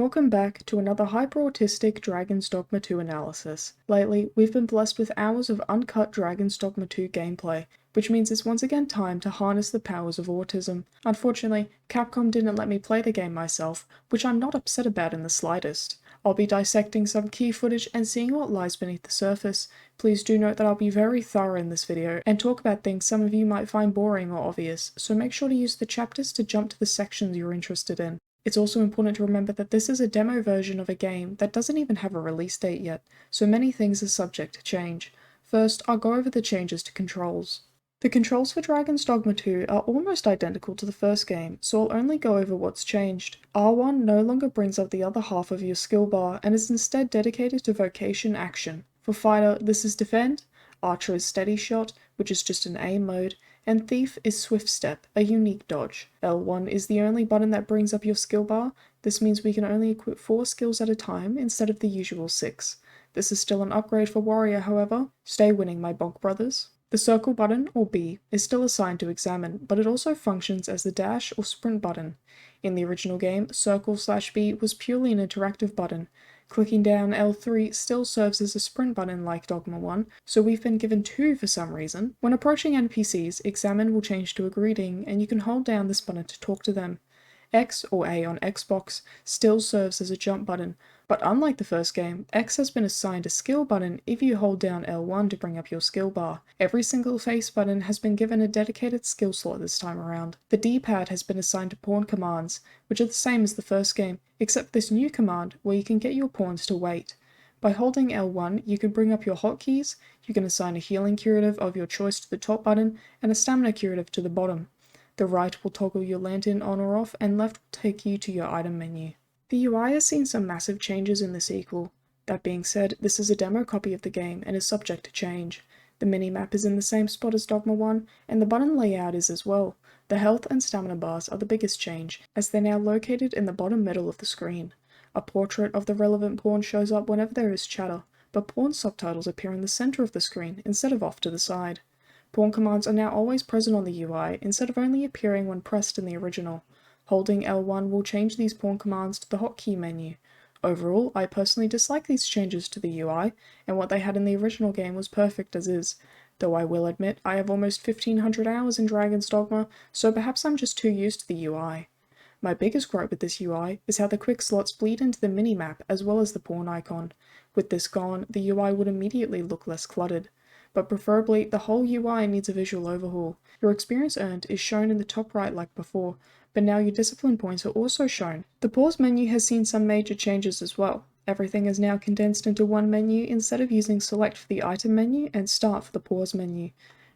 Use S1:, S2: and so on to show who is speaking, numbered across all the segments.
S1: Welcome back to another hyper-autistic Dragon's Dogma 2 analysis. Lately, we've been blessed with hours of uncut Dragon's Dogma 2 gameplay, which means it's once again time to harness the powers of autism. Unfortunately, Capcom didn't let me play the game myself, which I'm not upset about in the slightest. I'll be dissecting some key footage and seeing what lies beneath the surface. Please do note that I'll be very thorough in this video and talk about things some of you might find boring or obvious, so make sure to use the chapters to jump to the sections you're interested in. It's also important to remember that this is a demo version of a game that doesn't even have a release date yet, so many things are subject to change. First, I'll go over the changes to controls. The controls for Dragon's Dogma 2 are almost identical to the first game, so I'll only go over what's changed. R1 no longer brings up the other half of your skill bar and is instead dedicated to vocation action. For Fighter, this is Defend, Archer is Steady Shot, which is just an aim mode, and Thief is Swift Step, a unique dodge. L1 is the only button that brings up your skill bar. This means we can only equip 4 skills at a time instead of the usual 6. This is still an upgrade for Warrior, however. Stay winning, my Bonk brothers. The circle button, or B, is still assigned to Examine, but it also functions as the dash or sprint button. In the original game, circle/B was purely an interactive button. Clicking down L3 still serves as a sprint button like Dogma 1, so we've been given 2 for some reason. When approaching NPCs, Examine will change to a greeting, and you can hold down this button to talk to them. X, or A on Xbox, still serves as a jump button, but unlike the first game, X has been assigned a skill button if you hold down L1 to bring up your skill bar. Every single face button has been given a dedicated skill slot this time around. The D-pad has been assigned to pawn commands, which are the same as the first game, except this new command where you can get your pawns to wait. By holding L1, you can bring up your hotkeys, you can assign a healing curative of your choice to the top button, and a stamina curative to the bottom. The right will toggle your lantern on or off, and left will take you to your item menu. The UI has seen some massive changes in the sequel. That being said, this is a demo copy of the game and is subject to change. The minimap is in the same spot as Dogma 1, and the button layout is as well. The health and stamina bars are the biggest change, as they're now located in the bottom middle of the screen. A portrait of the relevant pawn shows up whenever there is chatter, but pawn subtitles appear in the center of the screen instead of off to the side. Pawn commands are now always present on the UI, instead of only appearing when pressed in the original. Holding L1 will change these pawn commands to the hotkey menu. Overall, I personally dislike these changes to the UI, and what they had in the original game was perfect as is, though I will admit I have almost 1500 hours in Dragon's Dogma, so perhaps I'm just too used to the UI. My biggest gripe with this UI is how the quick slots bleed into the minimap as well as the pawn icon. With this gone, the UI would immediately look less cluttered. But preferably, the whole UI needs a visual overhaul. Your experience earned is shown in the top right like before, but now your discipline points are also shown. The pause menu has seen some major changes as well. Everything is now condensed into one menu instead of using select for the item menu and start for the pause menu.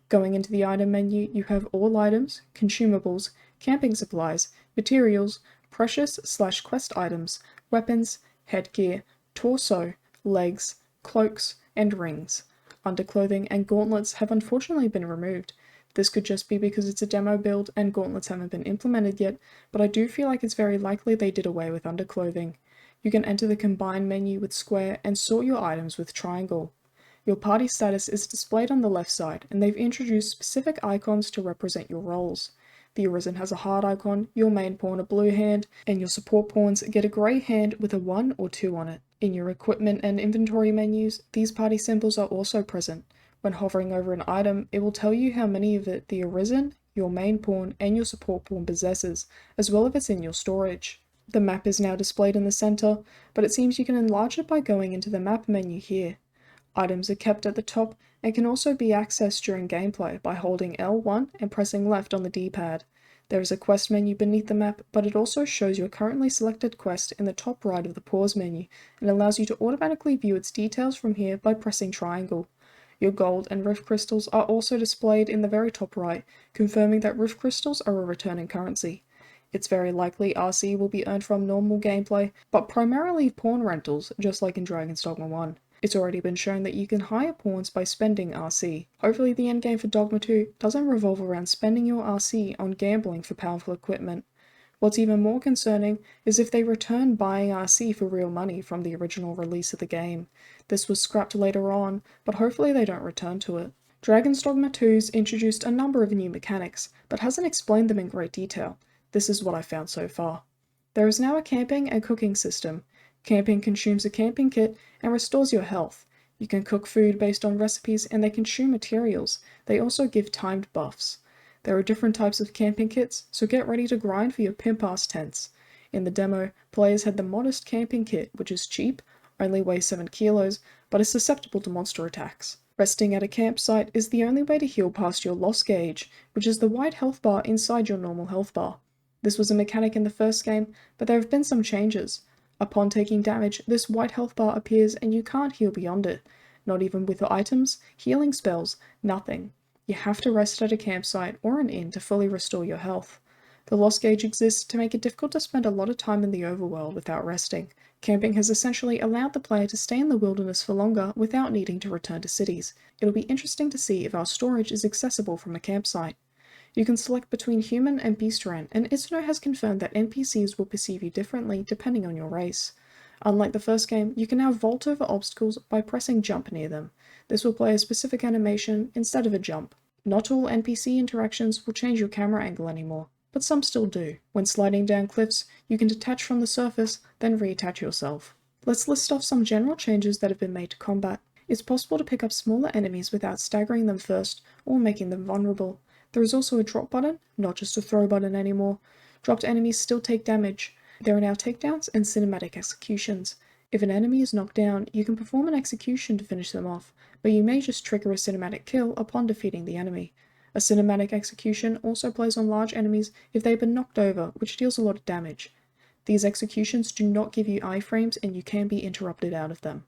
S1: Going into the item menu, you have all items, consumables, camping supplies, materials, precious/quest items, weapons, headgear, torso, legs, cloaks, and rings. Underclothing and gauntlets have unfortunately been removed. This could just be because it's a demo build and gauntlets haven't been implemented yet, but I do feel like it's very likely they did away with underclothing. You can enter the combine menu with square and sort your items with triangle. Your party status is displayed on the left side, and they've introduced specific icons to represent your roles. The Arisen has a heart icon, your main pawn a blue hand, and your support pawns get a grey hand with a 1 or 2 on it. In your equipment and inventory menus, these party symbols are also present. When hovering over an item, it will tell you how many of it the Arisen, your main pawn, and your support pawn possesses, as well if it's in your storage. The map is now displayed in the center, but it seems you can enlarge it by going into the map menu here. Items are kept at the top and can also be accessed during gameplay by holding L1 and pressing left on the D-pad. There is a quest menu beneath the map, but it also shows your currently selected quest in the top right of the pause menu, and allows you to automatically view its details from here by pressing triangle. Your gold and rift crystals are also displayed in the very top right, confirming that rift crystals are a returning currency. It's very likely RC will be earned from normal gameplay, but primarily pawn rentals, just like in Dragon's Dogma 1. It's already been shown that you can hire pawns by spending RC. Hopefully the endgame for Dogma 2 doesn't revolve around spending your RC on gambling for powerful equipment. What's even more concerning is if they return buying RC for real money from the original release of the game. This was scrapped later on, but hopefully they don't return to it. Dragon's Dogma 2's introduced a number of new mechanics, but hasn't explained them in great detail. This is what I found so far. There is now a camping and cooking system. Camping consumes a camping kit and restores your health. You can cook food based on recipes and they consume materials. They also give timed buffs. There are different types of camping kits, so get ready to grind for your pimp-ass tents. In the demo, players had the modest camping kit, which is cheap, only weighs 7 kilos, but is susceptible to monster attacks. Resting at a campsite is the only way to heal past your loss gauge, which is the white health bar inside your normal health bar. This was a mechanic in the first game, but there have been some changes. Upon taking damage, this white health bar appears and you can't heal beyond it. Not even with items, healing spells, nothing. You have to rest at a campsite or an inn to fully restore your health. The loss gauge exists to make it difficult to spend a lot of time in the overworld without resting. Camping has essentially allowed the player to stay in the wilderness for longer without needing to return to cities. It'll be interesting to see if our storage is accessible from a campsite. You can select between human and beastran, and Itsuno has confirmed that NPCs will perceive you differently depending on your race. Unlike the first game, you can now vault over obstacles by pressing jump near them. This will play a specific animation instead of a jump. Not all NPC interactions will change your camera angle anymore, but some still do. When sliding down cliffs, you can detach from the surface, then reattach yourself. Let's list off some general changes that have been made to combat. It's possible to pick up smaller enemies without staggering them first, or making them vulnerable. There is also a drop button, not just a throw button anymore. Dropped enemies still take damage. There are now takedowns and cinematic executions. If an enemy is knocked down, you can perform an execution to finish them off, but you may just trigger a cinematic kill upon defeating the enemy. A cinematic execution also plays on large enemies if they've been knocked over, which deals a lot of damage. These executions do not give you iframes and you can be interrupted out of them.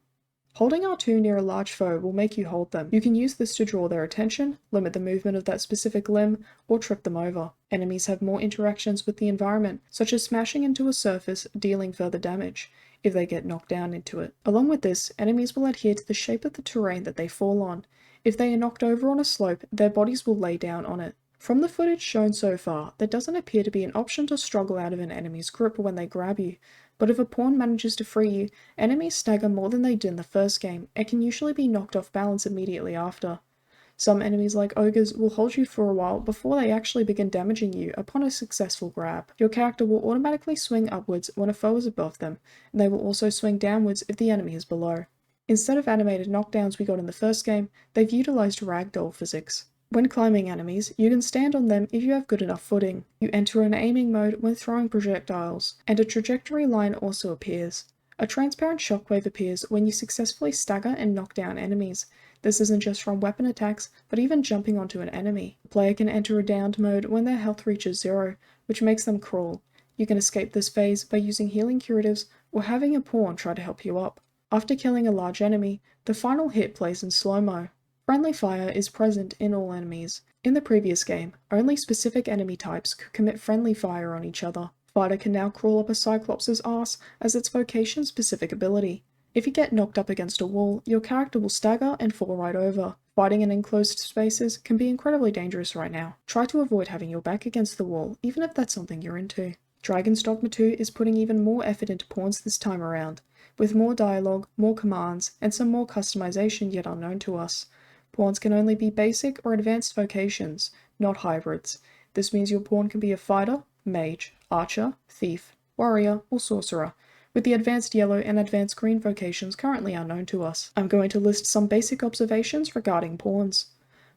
S1: Holding R2 near a large foe will make you hold them. You can use this to draw their attention, limit the movement of that specific limb, or trip them over. Enemies have more interactions with the environment, such as smashing into a surface, dealing further damage, if they get knocked down into it. Along with this, enemies will adhere to the shape of the terrain that they fall on. If they are knocked over on a slope, their bodies will lay down on it. From the footage shown so far, there doesn't appear to be an option to struggle out of an enemy's grip when they grab you, but if a pawn manages to free you, enemies stagger more than they did in the first game and can usually be knocked off balance immediately after. Some enemies like ogres will hold you for a while before they actually begin damaging you upon a successful grab. Your character will automatically swing upwards when a foe is above them, and they will also swing downwards if the enemy is below. Instead of animated knockdowns we got in the first game, they've utilised ragdoll physics. When climbing enemies, you can stand on them if you have good enough footing. You enter an aiming mode when throwing projectiles, and a trajectory line also appears. A transparent shockwave appears when you successfully stagger and knock down enemies. This isn't just from weapon attacks, but even jumping onto an enemy. The player can enter a downed mode when their health reaches 0, which makes them crawl. You can escape this phase by using healing curatives or having a pawn try to help you up. After killing a large enemy, the final hit plays in slow-mo. Friendly fire is present in all enemies. In the previous game, only specific enemy types could commit friendly fire on each other. Fighter can now crawl up a Cyclops' ass as its vocation-specific ability. If you get knocked up against a wall, your character will stagger and fall right over. Fighting in enclosed spaces can be incredibly dangerous right now. Try to avoid having your back against the wall, even if that's something you're into. Dragon's Dogma 2 is putting even more effort into pawns this time around, with more dialogue, more commands, and some more customization yet unknown to us. Pawns can only be basic or advanced vocations, not hybrids. This means your pawn can be a fighter, mage, archer, thief, warrior, or sorcerer, with the advanced yellow and advanced green vocations currently unknown to us. I'm going to list some basic observations regarding pawns.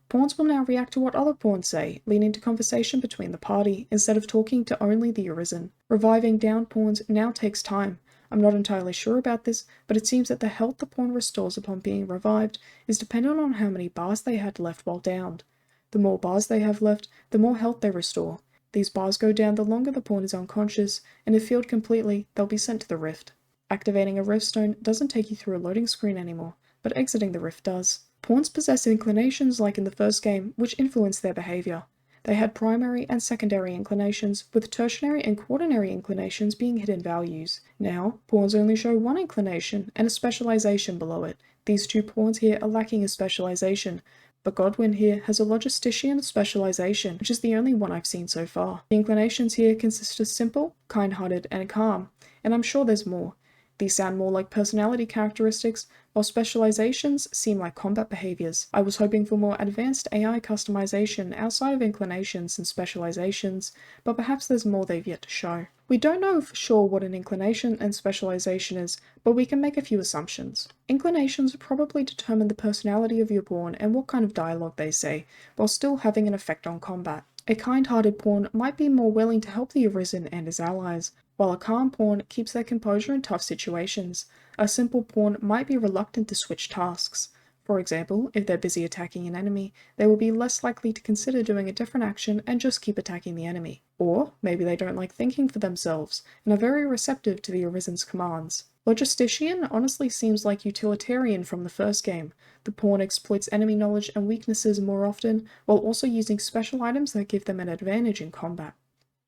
S1: Pawns will now react to what other pawns say, leading to conversation between the party, instead of talking to only the arisen. Reviving downed pawns now takes time. I'm not entirely sure about this, but it seems that the health the pawn restores upon being revived is dependent on how many bars they had left while downed. The more bars they have left, the more health they restore. These bars go down the longer the pawn is unconscious, and if healed completely, they'll be sent to the rift. Activating a rift stone doesn't take you through a loading screen anymore, but exiting the rift does. Pawns possess inclinations like in the first game, which influence their behaviour. They had primary and secondary inclinations, with tertiary and quaternary inclinations being hidden values. Now, pawns only show one inclination and a specialization below it. These two pawns here are lacking a specialization, but Godwin here has a logistician specialization, which is the only one I've seen so far. The inclinations here consist of simple, kind-hearted, and calm, and I'm sure there's more. These sound more like personality characteristics, while specializations seem like combat behaviors. I was hoping for more advanced AI customization outside of inclinations and specializations, but perhaps there's more they've yet to show. We don't know for sure what an inclination and specialization is, but we can make a few assumptions. Inclinations probably determine the personality of your pawn and what kind of dialogue they say, while still having an effect on combat. A kind-hearted pawn might be more willing to help the Arisen and his allies, while a calm pawn keeps their composure in tough situations. A simple pawn might be reluctant to switch tasks. For example, if they're busy attacking an enemy, they will be less likely to consider doing a different action and just keep attacking the enemy. Or maybe they don't like thinking for themselves and are very receptive to the Arisen's commands. Logistician honestly seems like utilitarian from the first game. The pawn exploits enemy knowledge and weaknesses more often, while also using special items that give them an advantage in combat.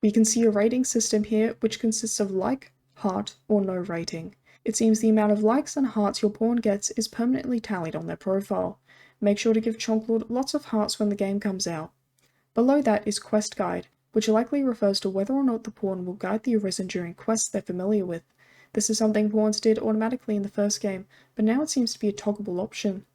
S1: We can see a rating system here which consists of like, heart, or no rating. It seems the amount of likes and hearts your pawn gets is permanently tallied on their profile. Make sure to give Chonklord lots of hearts when the game comes out. Below that is Quest Guide, which likely refers to whether or not the pawn will guide the Arisen during quests they're familiar with. This is something pawns did automatically in the first game, but now it seems to be a toggleable option.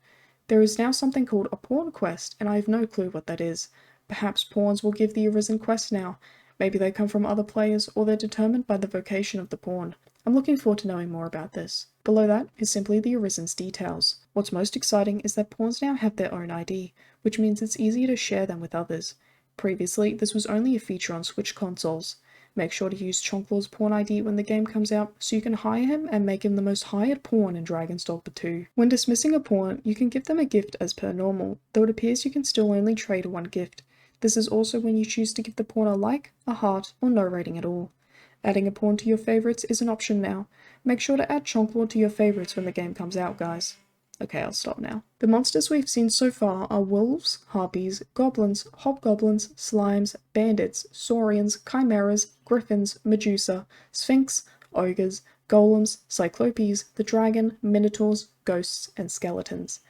S1: There is now something called a pawn quest, and I have no clue what that is. Perhaps pawns will give the Arisen quests now. Maybe they come from other players, or they're determined by the vocation of the pawn. I'm looking forward to knowing more about this. Below that is simply the Arisen's details. What's most exciting is that pawns now have their own ID, which means it's easier to share them with others. Previously, this was only a feature on Switch consoles. Make sure to use Chonklord's pawn ID when the game comes out, so you can hire him and make him the most hired pawn in Dragon's Dogma 2. When dismissing a pawn, you can give them a gift as per normal, though it appears you can still only trade one gift. This is also when you choose to give the pawn a like, a heart, or no rating at all. Adding a pawn to your favourites is an option now. Make sure to add Chonklord to your favourites when the game comes out, guys. Okay, I'll stop now. The monsters we've seen so far are wolves, harpies, goblins, hobgoblins, slimes, bandits, saurians, chimeras, griffins, medusa, sphinx, ogres, golems, cyclopes, the dragon, minotaurs, ghosts, and skeletons.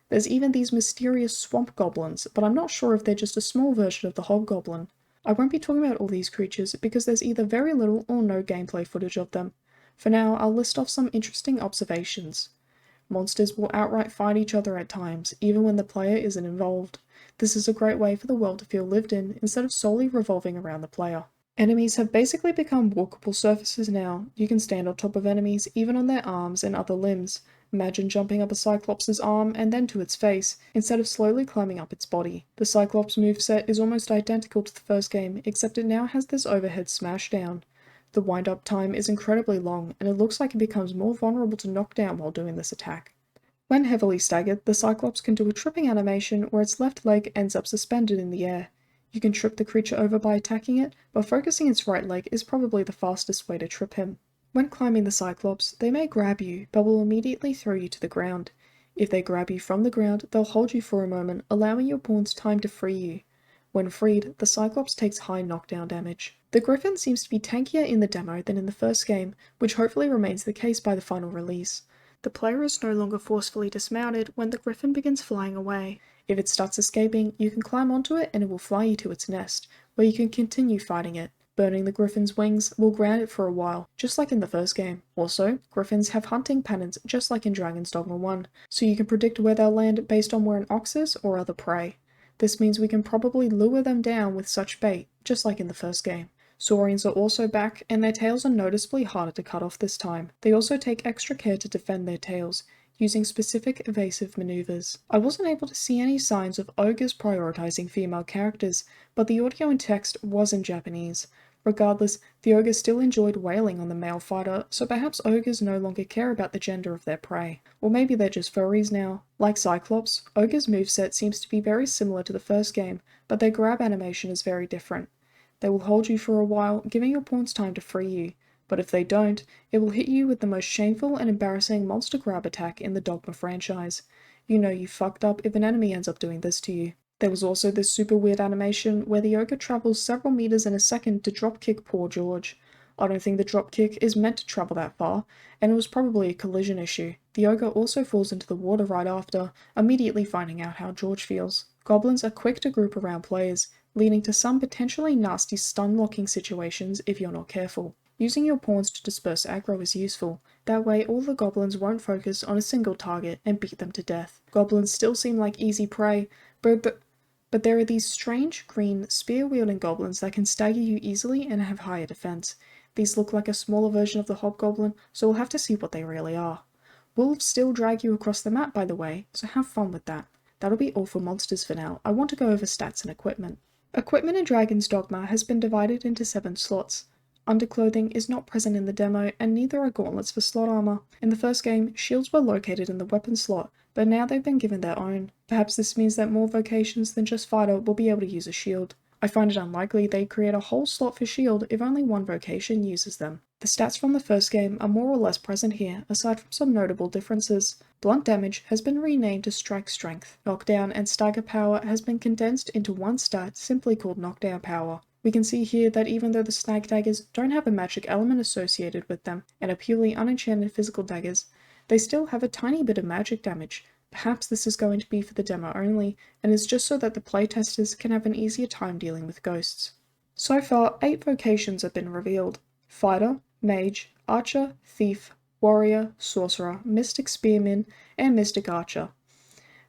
S1: There's even these mysterious swamp goblins, but I'm not sure if they're just a small version of the hobgoblin. I won't be talking about all these creatures because there's either very little or no gameplay footage of them. For now, I'll list off some interesting observations. Monsters will outright fight each other at times, even when the player isn't involved. This is a great way for the world to feel lived in, instead of solely revolving around the player. Enemies have basically become walkable surfaces now. You can stand on top of enemies, even on their arms and other limbs. Imagine jumping up a Cyclops' arm and then to its face, instead of slowly climbing up its body. The Cyclops moveset is almost identical to the first game, except it now has this overhead smashdown. The wind-up time is incredibly long, and it looks like it becomes more vulnerable to knockdown while doing this attack. When heavily staggered, the Cyclops can do a tripping animation where its left leg ends up suspended in the air. You can trip the creature over by attacking it, but focusing its right leg is probably the fastest way to trip him. When climbing the Cyclops, they may grab you, but will immediately throw you to the ground. If they grab you from the ground, they'll hold you for a moment, allowing your pawn's time to free you. When freed, the Cyclops takes high knockdown damage. The Griffin seems to be tankier in the demo than in the first game, which hopefully remains the case by the final release. The player is no longer forcefully dismounted when the Griffin begins flying away. If it starts escaping, you can climb onto it and it will fly you to its nest, where you can continue fighting it. Burning the Griffin's wings will ground it for a while, just like in the first game. Also, Griffins have hunting patterns just like in Dragon's Dogma 1, so you can predict where they'll land based on where an ox is or other prey. This means we can probably lure them down with such bait, just like in the first game. Saurians are also back, and their tails are noticeably harder to cut off this time. They also take extra care to defend their tails, using specific evasive maneuvers. I wasn't able to see any signs of ogres prioritizing female characters, but the audio and text was in Japanese. Regardless, the ogre still enjoyed wailing on the male fighter, so perhaps ogres no longer care about the gender of their prey. Or maybe they're just furries now. Like Cyclops, ogre's moveset seems to be very similar to the first game, but their grab animation is very different. They will hold you for a while, giving your pawns time to free you, but if they don't, it will hit you with the most shameful and embarrassing monster grab attack in the Dogma franchise. You know you fucked up if an enemy ends up doing this to you. There was also this super weird animation where the ogre travels several meters in a second to dropkick poor George. I don't think the dropkick is meant to travel that far, and it was probably a collision issue. The ogre also falls into the water right after, immediately finding out how George feels. Goblins are quick to group around players, leading to some potentially nasty stun-locking situations if you're not careful. Using your pawns to disperse aggro is useful, that way all the goblins won't focus on a single target and beat them to death. Goblins still seem like easy prey, but there are these strange green spear-wielding goblins that can stagger you easily and have higher defense. These look like a smaller version of the hobgoblin, so we'll have to see what they really are. Wolves still drag you across the map, by the way, so have fun with that. That'll be all for monsters for now. I want to go over stats and equipment. Equipment in Dragon's Dogma has been divided into 7 slots. Underclothing is not present in the demo, and neither are gauntlets for slot armor. In the first game, shields were located in the weapon slot, but now they've been given their own. Perhaps this means that more vocations than just fighter will be able to use a shield. I find it unlikely they'd create a whole slot for shield if only one vocation uses them. The stats from the first game are more or less present here, aside from some notable differences. Blunt damage has been renamed to strike strength. Knockdown and stagger power has been condensed into one stat simply called knockdown power. We can see here that even though the snag daggers don't have a magic element associated with them and are purely unenchanted physical daggers, they still have a tiny bit of magic damage. Perhaps this is going to be for the demo only, and is just so that the playtesters can have an easier time dealing with ghosts. So far, 8 vocations have been revealed: Fighter, Mage, Archer, Thief, Warrior, Sorcerer, Mystic Spearman, and Magick Archer.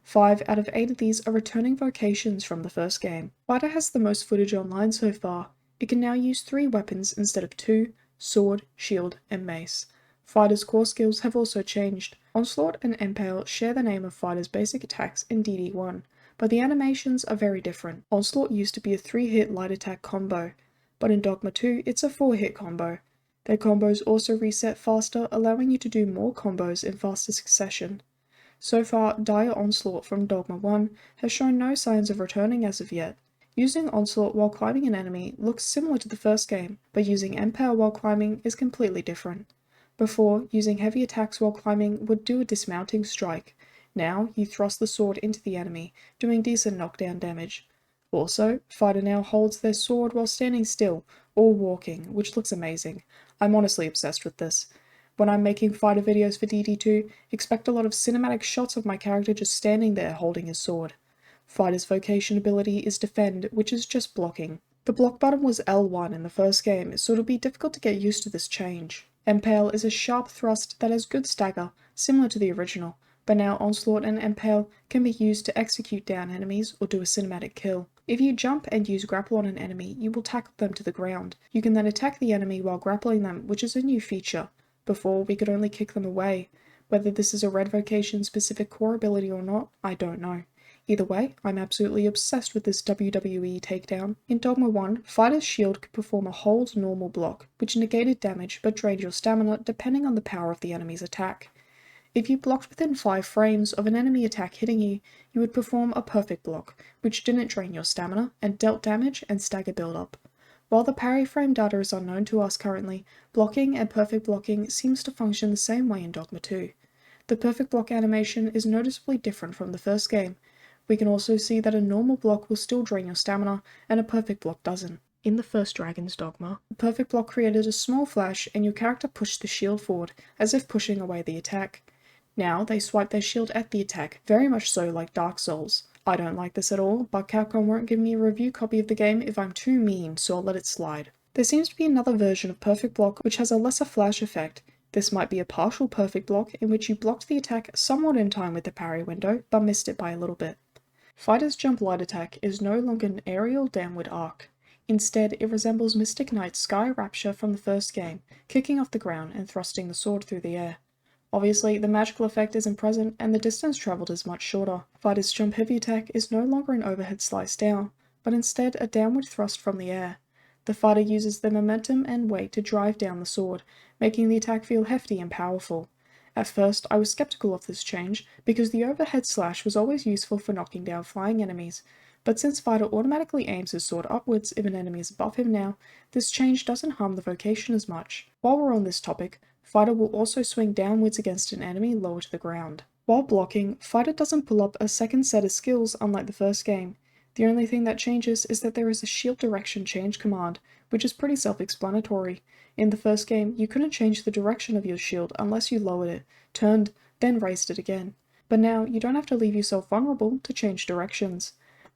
S1: 5 out of 8 of these are returning vocations from the first game. Fighter has the most footage online so far. It can now use 3 weapons instead of 2, sword, shield, and mace. Fighter's core skills have also changed. Onslaught and Impale share the name of Fighter's basic attacks in DD1, but the animations are very different. Onslaught used to be a 3-hit light attack combo, but in Dogma 2 it's a 4-hit combo. Their combos also reset faster, allowing you to do more combos in faster succession. So far, Dire Onslaught from Dogma 1 has shown no signs of returning as of yet. Using Onslaught while climbing an enemy looks similar to the first game, but using Impale while climbing is completely different. Before, using heavy attacks while climbing would do a dismounting strike. Now, you thrust the sword into the enemy, doing decent knockdown damage. Also, Fighter now holds their sword while standing still, or walking, which looks amazing. I'm honestly obsessed with this. When I'm making fighter videos for DD2, expect a lot of cinematic shots of my character just standing there holding his sword. Fighter's vocation ability is Defend, which is just blocking. The block button was L1 in the first game, so it'll be difficult to get used to this change. Impale is a sharp thrust that has good stagger, similar to the original, but now Onslaught and Impale can be used to execute down enemies or do a cinematic kill. If you jump and use grapple on an enemy, you will tackle them to the ground. You can then attack the enemy while grappling them, which is a new feature. Before, we could only kick them away. Whether this is a red vocation specific core ability or not, I don't know. Either way, I'm absolutely obsessed with this WWE takedown. In Dogma 1, Fighter's shield could perform a hold normal block, which negated damage but drained your stamina depending on the power of the enemy's attack. If you blocked within 5 frames of an enemy attack hitting you, you would perform a perfect block, which didn't drain your stamina and dealt damage and stagger build-up. While the parry frame data is unknown to us currently, blocking and perfect blocking seems to function the same way in Dogma 2. The perfect block animation is noticeably different from the first game. We can also see that a normal block will still drain your stamina, and a perfect block doesn't. In the first Dragon's Dogma, the perfect block created a small flash and your character pushed the shield forward, as if pushing away the attack. Now they swipe their shield at the attack, very much so like Dark Souls. I don't like this at all, but Capcom won't give me a review copy of the game if I'm too mean, so I'll let it slide. There seems to be another version of Perfect Block which has a lesser flash effect. This might be a partial Perfect Block in which you blocked the attack somewhat in time with the parry window, but missed it by a little bit. Fighter's jump light attack is no longer an aerial downward arc. Instead, it resembles Mystic Knight's Sky Rapture from the first game, kicking off the ground and thrusting the sword through the air. Obviously, the magical effect isn't present, and the distance travelled is much shorter. Fighter's jump heavy attack is no longer an overhead slice down, but instead a downward thrust from the air. The fighter uses the momentum and weight to drive down the sword, making the attack feel hefty and powerful. At first, I was skeptical of this change, because the overhead slash was always useful for knocking down flying enemies, but since Fighter automatically aims his sword upwards if an enemy is above him now, this change doesn't harm the vocation as much. While we're on this topic, Fighter will also swing downwards against an enemy lower to the ground. While blocking, Fighter doesn't pull up a second set of skills unlike the first game. The only thing that changes is that there is a shield direction change command, which is pretty self-explanatory. In the first game, you couldn't change the direction of your shield unless you lowered it, turned, then raised it again. But now, you don't have to leave yourself vulnerable to change directions.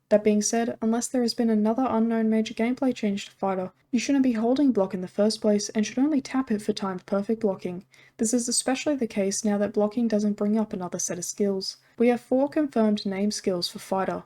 S1: That being said, unless there has been another unknown major gameplay change to Fighter, you shouldn't be holding block in the first place and should only tap it for timed perfect blocking. This is especially the case now that blocking doesn't bring up another set of skills. We have 4 confirmed name skills for Fighter: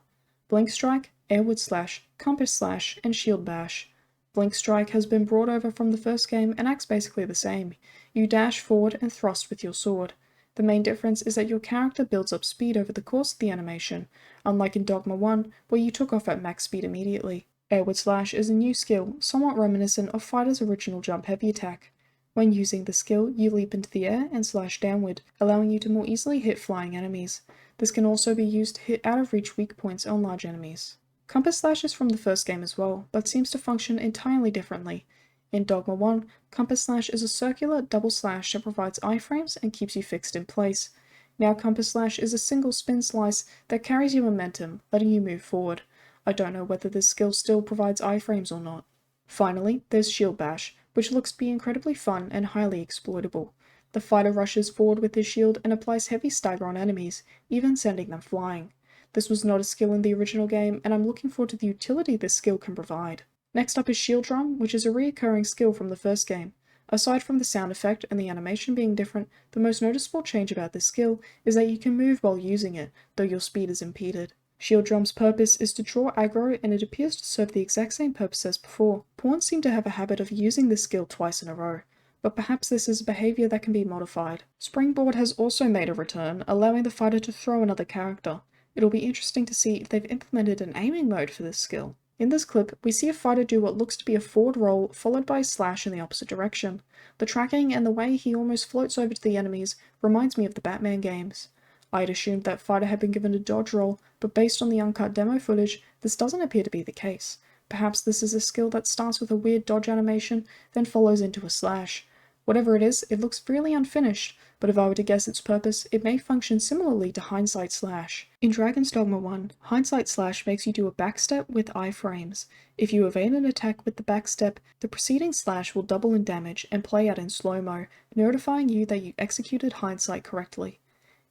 S1: Blink Strike, Airward Slash, Compass Slash, and Shield Bash. Blink Strike has been brought over from the first game and acts basically the same. You dash forward and thrust with your sword. The main difference is that your character builds up speed over the course of the animation, unlike in Dogma 1, where you took off at max speed immediately. Airward Slash is a new skill, somewhat reminiscent of Fighter's original jump heavy attack. When using the skill, you leap into the air and slash downward, allowing you to more easily hit flying enemies. This can also be used to hit out of reach weak points on large enemies. Compass Slash is from the first game as well, but seems to function entirely differently. In Dogma 1, Compass Slash is a circular double slash that provides iframes and keeps you fixed in place. Now Compass Slash is a single spin slice that carries your momentum, letting you move forward. I don't know whether this skill still provides iframes or not. Finally, there's Shield Bash, which looks to be incredibly fun and highly exploitable. The fighter rushes forward with his shield and applies heavy stagger on enemies, even sending them flying. This was not a skill in the original game, and I'm looking forward to the utility this skill can provide. Next up is Shield Drum, which is a recurring skill from the first game. Aside from the sound effect and the animation being different, the most noticeable change about this skill is that you can move while using it, though your speed is impeded. Shield Drum's purpose is to draw aggro, and it appears to serve the exact same purpose as before. Pawns seem to have a habit of using this skill twice in a row, but perhaps this is a behaviour that can be modified. Springboard has also made a return, allowing the fighter to throw another character. It'll be interesting to see if they've implemented an aiming mode for this skill. In this clip, we see a fighter do what looks to be a forward roll followed by a slash in the opposite direction. The tracking and the way he almost floats over to the enemies reminds me of the Batman games. I had assumed that fighter had been given a dodge roll, but based on the uncut demo footage, this doesn't appear to be the case. Perhaps this is a skill that starts with a weird dodge animation, then follows into a slash. Whatever it is, it looks really unfinished, but if I were to guess its purpose, it may function similarly to Hindsight Slash. In Dragon's Dogma 1, Hindsight Slash makes you do a backstep with iframes. If you evade an attack with the backstep, the preceding slash will double in damage and play out in slow-mo, notifying you that you executed Hindsight correctly.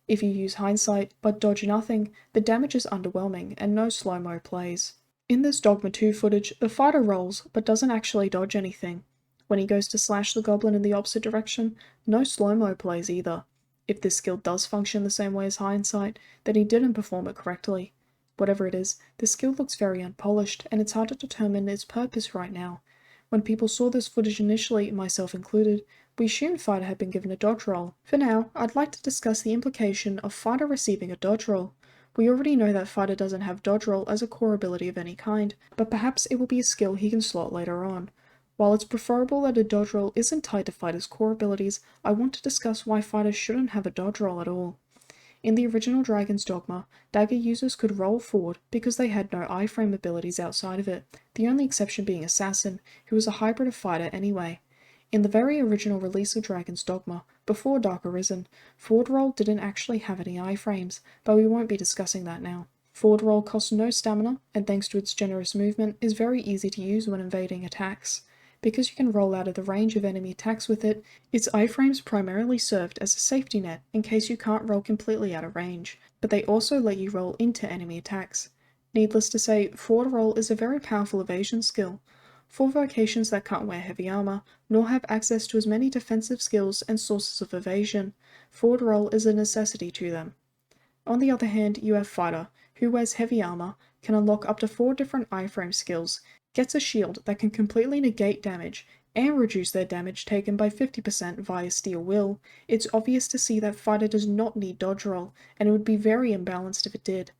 S1: If you use Hindsight but dodge nothing, the damage is underwhelming and no slow-mo plays. In this Dogma 2 footage, the fighter rolls but doesn't actually dodge anything. When he goes to slash the goblin in the opposite direction, no slow-mo plays either. If this skill does function the same way as Hindsight, then he didn't perform it correctly. Whatever it is, the skill looks very unpolished, and it's hard to determine its purpose right now. When people saw this footage initially, myself included, we assumed fighter had been given a dodge roll. For now, I'd like to discuss the implication of fighter receiving a dodge roll. We already know that fighter doesn't have dodge roll as a core ability of any kind, but perhaps it will be a skill he can slot later on. While it's preferable that a dodge roll isn't tied to fighter's core abilities, I want to discuss why fighters shouldn't have a dodge roll at all. In the original Dragon's Dogma, dagger users could roll forward because they had no iframe abilities outside of it, the only exception being Assassin, who was a hybrid of fighter anyway. In the very original release of Dragon's Dogma, before Dark Arisen, forward roll didn't actually have any iframes, but we won't be discussing that now. Forward roll costs no stamina, and thanks to its generous movement, is very easy to use when evading attacks. Because you can roll out of the range of enemy attacks with it, its iframes primarily served as a safety net in case you can't roll completely out of range, but they also let you roll into enemy attacks. Needless to say, forward roll is a very powerful evasion skill. For vocations that can't wear heavy armor, nor have access to as many defensive skills and sources of evasion, forward roll is a necessity to them. On the other hand, you have Fighter, who wears heavy armor, can unlock up to 4 different iframe skills, gets a shield that can completely negate damage, and reduce their damage taken by 50% via Steel Will. It's obvious to see that Fighter does not need dodge roll, and it would be very imbalanced if it did.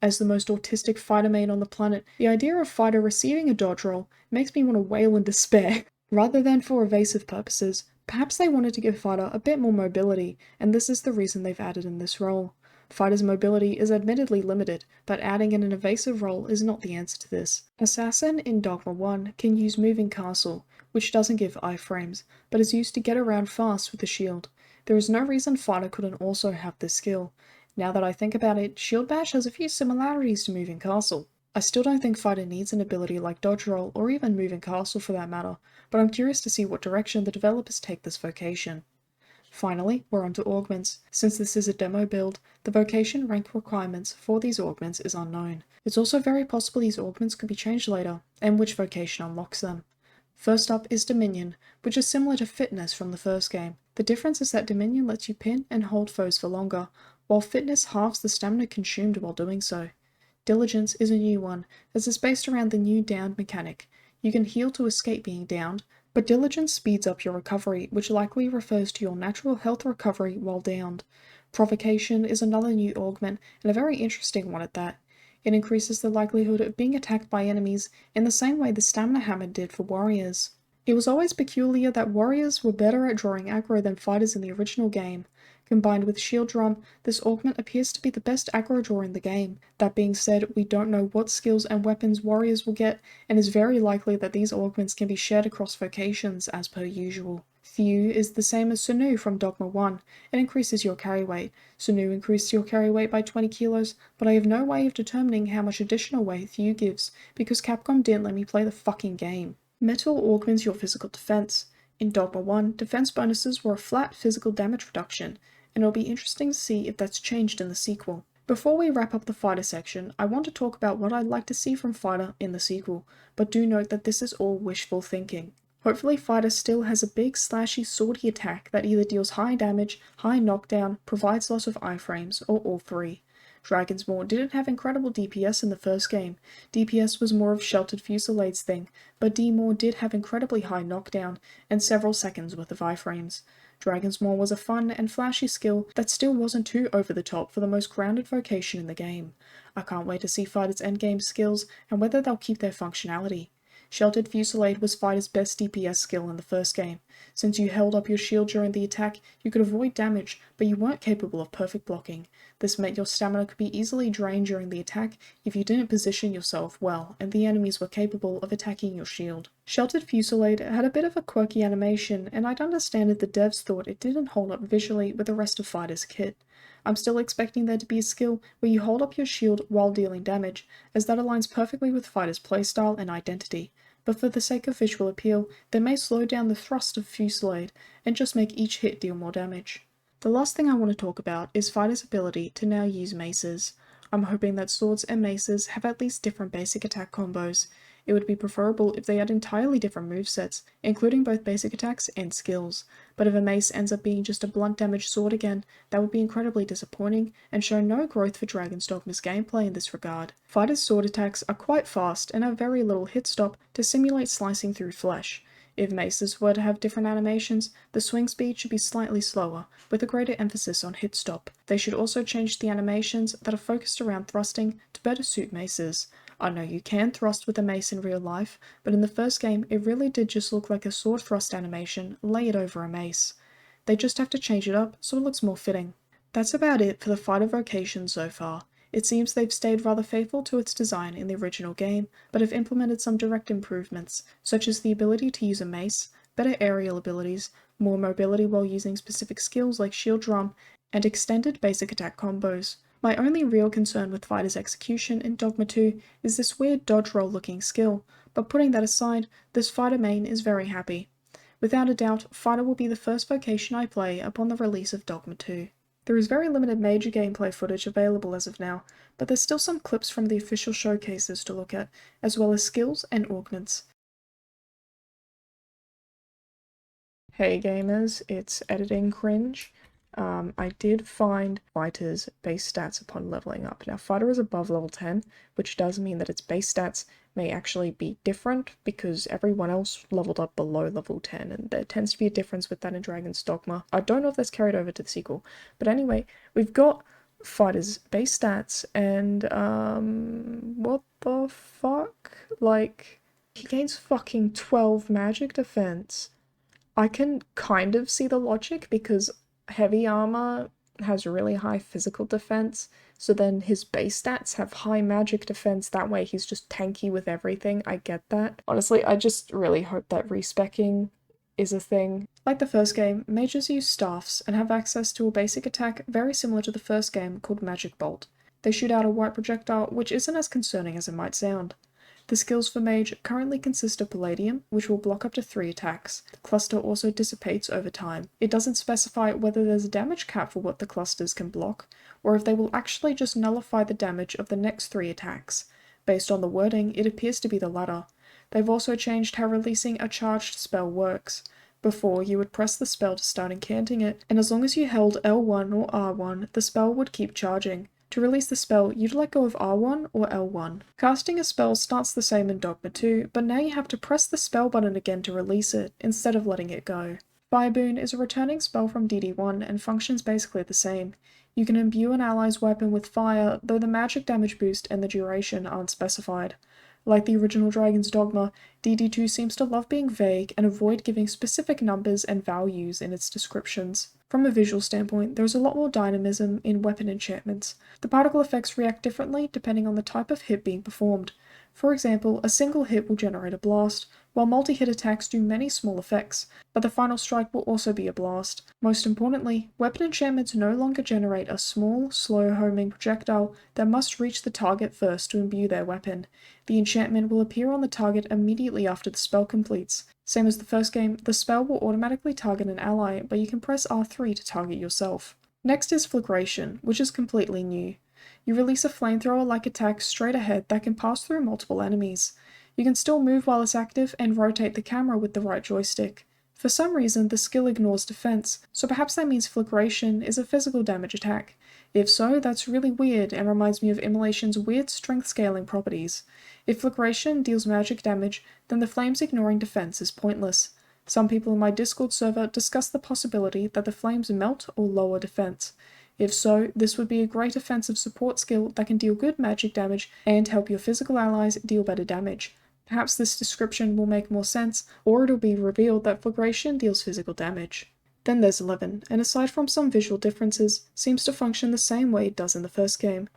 S1: As the most autistic fighter main on the planet, the idea of Fighter receiving a dodge roll makes me want to wail in despair. Rather than for evasive purposes, perhaps they wanted to give Fighter a bit more mobility, and this is the reason they've added in this role. Fighter's mobility is admittedly limited, but adding in an evasive role is not the answer to this. Assassin in Dogma 1 can use Moving Castle, which doesn't give iframes, but is used to get around fast with a shield. There is no reason Fighter couldn't also have this skill. Now that I think about it, Shield Bash has a few similarities to Moving Castle. I still don't think Fighter needs an ability like Dodge Roll or even Moving Castle for that matter, but I'm curious to see what direction the developers take this vocation. Finally, we're onto augments. Since this is a demo build, the vocation rank requirements for these augments is unknown. It's also very possible these augments could be changed later, and which vocation unlocks them. First up is Dominion, which is similar to Fitness from the first game. The difference is that Dominion lets you pin and hold foes for longer, while Fitness halves the stamina consumed while doing so. Diligence is a new one, as it's based around the new downed mechanic. You can heal to escape being downed, but Diligence speeds up your recovery, which likely refers to your natural health recovery while downed. Provocation is another new augment, and a very interesting one at that. It increases the likelihood of being attacked by enemies in the same way the Stamina Hammer did for warriors. It was always peculiar that warriors were better at drawing aggro than fighters in the original game. Combined with Shield Drum, this augment appears to be the best aggro draw in the game. That being said, we don't know what skills and weapons warriors will get, and it's very likely that these augments can be shared across vocations as per usual. Thew is the same as Sunu from Dogma 1. It increases your carry weight. Sunu increased your carry weight by 20 kilos, but I have no way of determining how much additional weight Thew gives, because Capcom didn't let me play the fucking game. Metal augments your physical defense. In Dogma 1, defense bonuses were a flat physical damage reduction, and it'll be interesting to see if that's changed in the sequel. Before we wrap up the fighter section, I want to talk about what I'd like to see from Fighter in the sequel, but do note that this is all wishful thinking. Hopefully Fighter still has a big slashy swordy attack that either deals high damage, high knockdown, provides lots of iframes, or all three. Dragon's Maw didn't have incredible DPS in the first game. DPS was more of Sheltered Fusilade's thing, but D-Maw did have incredibly high knockdown, and several seconds worth of iframes. Dragon's Maw was a fun and flashy skill that still wasn't too over the top for the most grounded vocation in the game. I can't wait to see Fighter's endgame skills and whether they'll keep their functionality. Sheltered Fusillade was Fighter's best DPS skill in the first game. Since you held up your shield during the attack, you could avoid damage, but you weren't capable of perfect blocking. This meant your stamina could be easily drained during the attack if you didn't position yourself well and the enemies were capable of attacking your shield. Sheltered Fusillade had a bit of a quirky animation, and I'd understand if the devs thought it didn't hold up visually with the rest of Fighter's kit. I'm still expecting there to be a skill where you hold up your shield while dealing damage, as that aligns perfectly with Fighter's playstyle and identity. But for the sake of visual appeal, they may slow down the thrust of Fusillade and just make each hit deal more damage. The last thing I want to talk about is Fighter's ability to now use maces. I'm hoping that swords and maces have at least different basic attack combos. It would be preferable if they had entirely different movesets, including both basic attacks and skills, but if a mace ends up being just a blunt damage sword again, that would be incredibly disappointing and show no growth for Dragon's Dogma's gameplay in this regard. Fighter's sword attacks are quite fast and have very little hit stop to simulate slicing through flesh. If maces were to have different animations, the swing speed should be slightly slower, with a greater emphasis on hit stop. They should also change the animations that are focused around thrusting to better suit maces. I know you can thrust with a mace in real life, but in the first game it really did just look like a sword thrust animation layered over a mace. They just have to change it up so it looks more fitting. That's about it for the Fighter vocation so far. It seems they've stayed rather faithful to its design in the original game, but have implemented some direct improvements, such as the ability to use a mace, better aerial abilities, more mobility while using specific skills like Shield Drum, and extended basic attack combos. My only real concern with Fighter's execution in Dogma 2 is this weird dodge roll looking skill, but putting that aside, this Fighter main is very happy. Without a doubt, Fighter will be the first vocation I play upon the release of Dogma 2. There is very limited major gameplay footage available as of now, but there's still some clips from the official showcases to look at, as well as skills and augments. Hey gamers, it's Editing Cringe. I did find Fighter's base stats upon leveling up. Now Fighter is above level 10, which does mean that its base stats may actually be different because everyone else leveled up below level 10, and there tends to be a difference with that in Dragon's Dogma. I don't know if that's carried over to the sequel, but anyway, we've got Fighter's base stats, and what the fuck? Like, he gains fucking 12 magic defense. I can kind of see the logic because heavy armor has really high physical defense, so then his base stats have high magic defense, that way he's just tanky with everything. I get that. Honestly, I just really hope that respecking is a thing. Like the first game, mages use staffs and have access to a basic attack very similar to the first game called Magic Bolt. They shoot out a white projectile, which isn't as concerning as it might sound. The skills for Mage currently consist of Palladium, which will block up to 3 attacks. The cluster also dissipates over time. It doesn't specify whether there's a damage cap for what the clusters can block, or if they will actually just nullify the damage of the next 3 attacks. Based on the wording, it appears to be the latter. They've also changed how releasing a charged spell works. Before, you would press the spell to start incanting it, and as long as you held L1 or R1, the spell would keep charging. To release the spell, you'd let go of R1 or L1. Casting a spell starts the same in Dogma 2, but now you have to press the spell button again to release it, instead of letting it go. Fire Boon is a returning spell from DD1 and functions basically the same. You can imbue an ally's weapon with fire, though the magic damage boost and the duration aren't specified. Like the original Dragon's Dogma, DD2 seems to love being vague and avoid giving specific numbers and values in its descriptions. From a visual standpoint, there is a lot more dynamism in weapon enchantments. The particle effects react differently depending on the type of hit being performed. For example, a single hit will generate a blast, while multi-hit attacks do many small effects, but the final strike will also be a blast. Most importantly, weapon enchantments no longer generate a small, slow homing projectile that must reach the target first to imbue their weapon. The enchantment will appear on the target immediately after the spell completes. Same as the first game, the spell will automatically target an ally, but you can press R3 to target yourself. Next is Flagration, which is completely new. You release a flamethrower-like attack straight ahead that can pass through multiple enemies. You can still move while it's active and rotate the camera with the right joystick. For some reason, the skill ignores defense, so perhaps that means Flagration is a physical damage attack. If so, that's really weird and reminds me of Immolation's weird strength scaling properties. If Flagration deals magic damage, then the flames ignoring defense is pointless. Some people in my Discord server discuss the possibility that the flames melt or lower defense. If so, this would be a great offensive support skill that can deal good magic damage and help your physical allies deal better damage. Perhaps this description will make more sense, or it'll be revealed that Flagration deals physical damage. Then there's 11, and aside from some visual differences, seems to function the same way it does in the first game.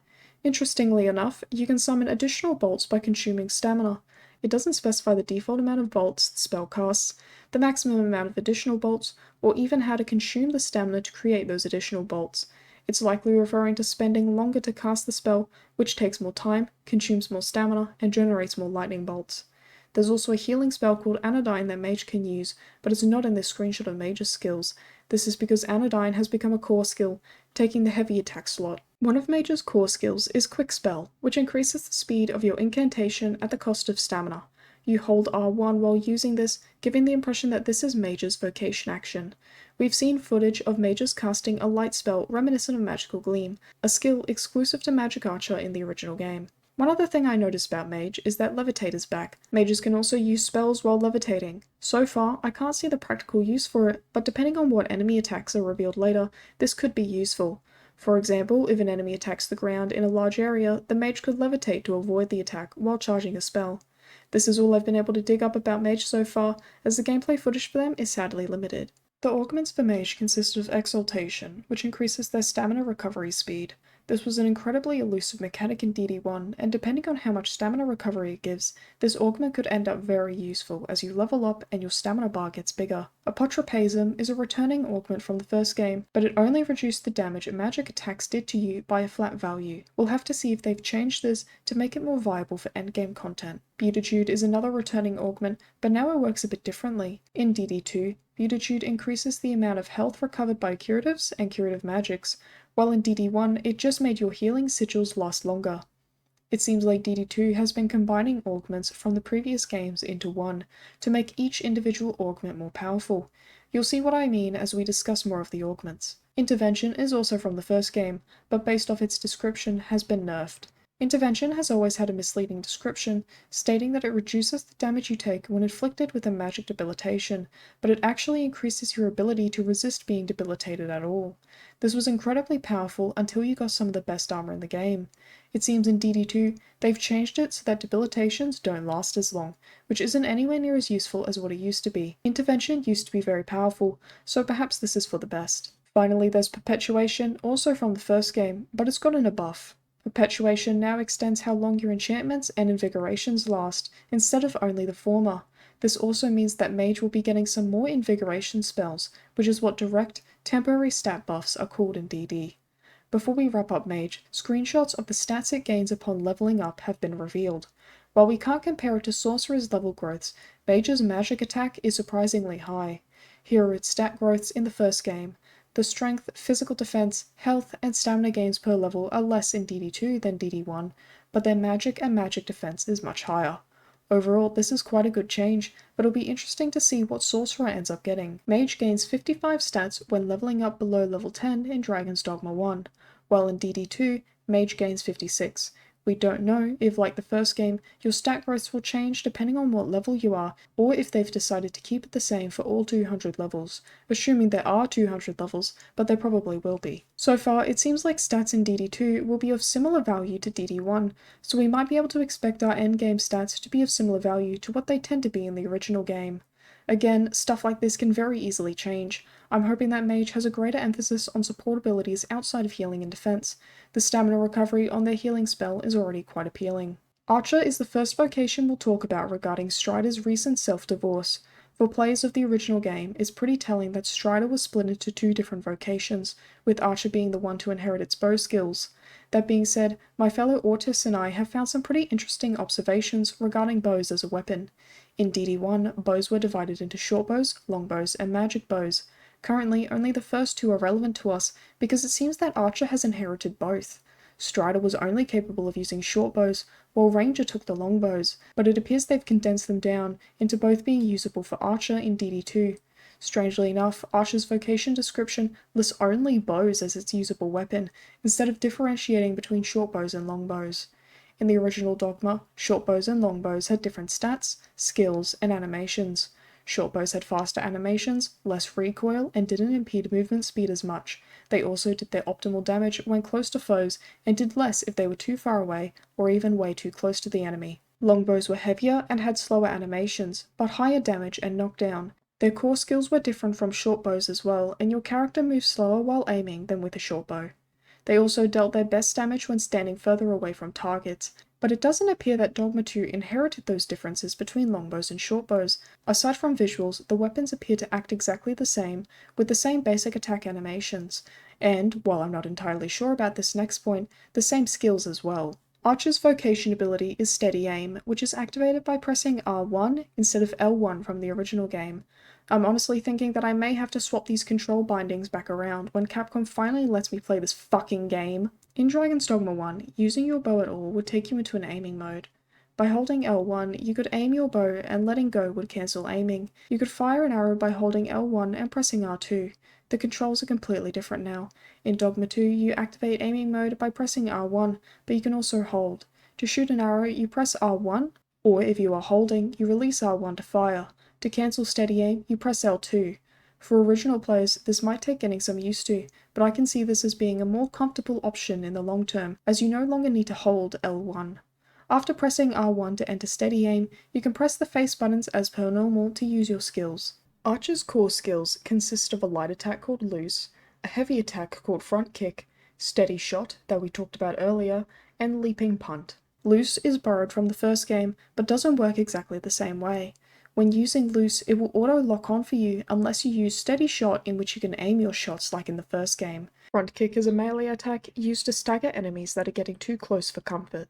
S1: Interestingly enough, you can summon additional bolts by consuming stamina. It doesn't specify the default amount of bolts the spell casts, the maximum amount of additional bolts, or even how to consume the stamina to create those additional bolts. It's likely referring to spending longer to cast the spell, which takes more time, consumes more stamina, and generates more lightning bolts. There's also a healing spell called Anodyne that Mage can use, but it's not in this screenshot of Mage's skills. This is because Anodyne has become a core skill, taking the heavy attack slot. One of Mage's core skills is Quick Spell, which increases the speed of your incantation at the cost of stamina. You hold R1 while using this, giving the impression that this is Mage's vocation action. We've seen footage of mages casting a light spell reminiscent of Magical Gleam, a skill exclusive to Magick Archer in the original game. One other thing I noticed about Mage is that Levitate is back. Mages can also use spells while levitating. So far, I can't see the practical use for it, but depending on what enemy attacks are revealed later, this could be useful. For example, if an enemy attacks the ground in a large area, the Mage could levitate to avoid the attack while charging a spell. This is all I've been able to dig up about Mage so far, as the gameplay footage for them is sadly limited. The augments for Mage consist of Exaltation, which increases their stamina recovery speed. This was an incredibly elusive mechanic in DD1, and depending on how much stamina recovery it gives, this augment could end up very useful as you level up and your stamina bar gets bigger. Apotropaism is a returning augment from the first game, but it only reduced the damage magic attacks did to you by a flat value. We'll have to see if they've changed this to make it more viable for endgame content. Beatitude is another returning augment, but now it works a bit differently. In DD2, Beatitude increases the amount of health recovered by curatives and curative magics, while in DD1 it just made your healing sigils last longer. It seems like DD2 has been combining augments from the previous games into one, to make each individual augment more powerful. You'll see what I mean as we discuss more of the augments. Intervention is also from the first game, but based off its description has been nerfed. Intervention has always had a misleading description, stating that it reduces the damage you take when inflicted with a magic debilitation, but it actually increases your ability to resist being debilitated at all. This was incredibly powerful until you got some of the best armor in the game. It seems in DD2, they've changed it so that debilitations don't last as long, which isn't anywhere near as useful as what it used to be. Intervention used to be very powerful, so perhaps this is for the best. Finally, there's Perpetuation, also from the first game, but it's gotten a buff. Perpetuation now extends how long your enchantments and invigorations last, instead of only the former. This also means that Mage will be getting some more invigoration spells, which is what direct, temporary stat buffs are called in DD. Before we wrap up Mage, screenshots of the stats it gains upon leveling up have been revealed. While we can't compare it to Sorcerer's level growths, Mage's magic attack is surprisingly high. Here are its stat growths in the first game. The strength, physical defense, health, and stamina gains per level are less in DD2 than DD1, but their magic and magic defense is much higher. Overall, this is quite a good change, but it'll be interesting to see what Sorcerer ends up getting. Mage gains 55 stats when leveling up below level 10 in Dragon's Dogma 1, while in DD2, Mage gains 56. We don't know if, like the first game, your stat growths will change depending on what level you are, or if they've decided to keep it the same for all 200 levels, assuming there are 200 levels, but there probably will be. So far, it seems like stats in DD2 will be of similar value to DD1, so we might be able to expect our endgame stats to be of similar value to what they tend to be in the original game. Again, stuff like this can very easily change. I'm hoping that Mage has a greater emphasis on support abilities outside of healing and defense. The stamina recovery on their healing spell is already quite appealing. Archer is the first vocation we'll talk about regarding Strider's recent self-divorce. For players of the original game, it's pretty telling that Strider was split into two different vocations, with Archer being the one to inherit its bow skills. That being said, my fellow autists and I have found some pretty interesting observations regarding bows as a weapon. In DD1, bows were divided into short bows, long bows, and magic bows. Currently, only the first two are relevant to us because it seems that Archer has inherited both. Strider was only capable of using short bows, while Ranger took the long bows, but it appears they've condensed them down into both being usable for Archer in DD2. Strangely enough, Archer's vocation description lists only bows as its usable weapon, instead of differentiating between short bows and long bows. In the original Dogma, short bows and long bows had different stats, skills, and animations. Short bows had faster animations, less recoil, and didn't impede movement speed as much. They also did their optimal damage when close to foes, and did less if they were too far away, or even way too close to the enemy. Longbows were heavier and had slower animations, but higher damage and knockdown. Their core skills were different from short bows as well, and your character moves slower while aiming than with a short bow. They also dealt their best damage when standing further away from targets, but it doesn't appear that Dogma 2 inherited those differences between longbows and shortbows. Aside from visuals, the weapons appear to act exactly the same, with the same basic attack animations, and, while I'm not entirely sure about this next point, the same skills as well. Archer's vocation ability is Steady Aim, which is activated by pressing R1 instead of L1 from the original game. I'm honestly thinking that I may have to swap these control bindings back around when Capcom finally lets me play this fucking game. In Dragon's Dogma 1, using your bow at all would take you into an aiming mode. By holding L1, you could aim your bow and letting go would cancel aiming. You could fire an arrow by holding L1 and pressing R2. The controls are completely different now. In Dogma 2, you activate aiming mode by pressing R1, but you can also hold. To shoot an arrow, you press R1, or if you are holding, you release R1 to fire. To cancel steady aim, you press L2. For original players, this might take getting some used to, but I can see this as being a more comfortable option in the long term, as you no longer need to hold L1. After pressing R1 to enter steady aim, you can press the face buttons as per normal to use your skills. Archer's core skills consist of a light attack called Loose, a heavy attack called Front Kick, Steady Shot that we talked about earlier, and Leaping Punt. Loose is borrowed from the first game, but doesn't work exactly the same way. When using Loose, it will auto-lock on for you unless you use Steady Shot, in which you can aim your shots like in the first game. Front Kick is a melee attack used to stagger enemies that are getting too close for comfort.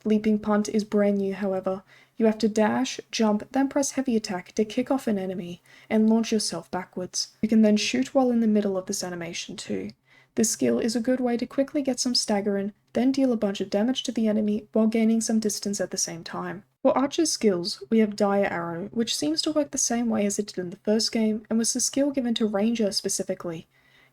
S1: Leaping Punt is brand new, however. You have to dash, jump, then press heavy attack to kick off an enemy, and launch yourself backwards. You can then shoot while in the middle of this animation too. This skill is a good way to quickly get some stagger in, then deal a bunch of damage to the enemy while gaining some distance at the same time. For Archer's skills, we have Dire Arrow, which seems to work the same way as it did in the first game, and was the skill given to Ranger specifically.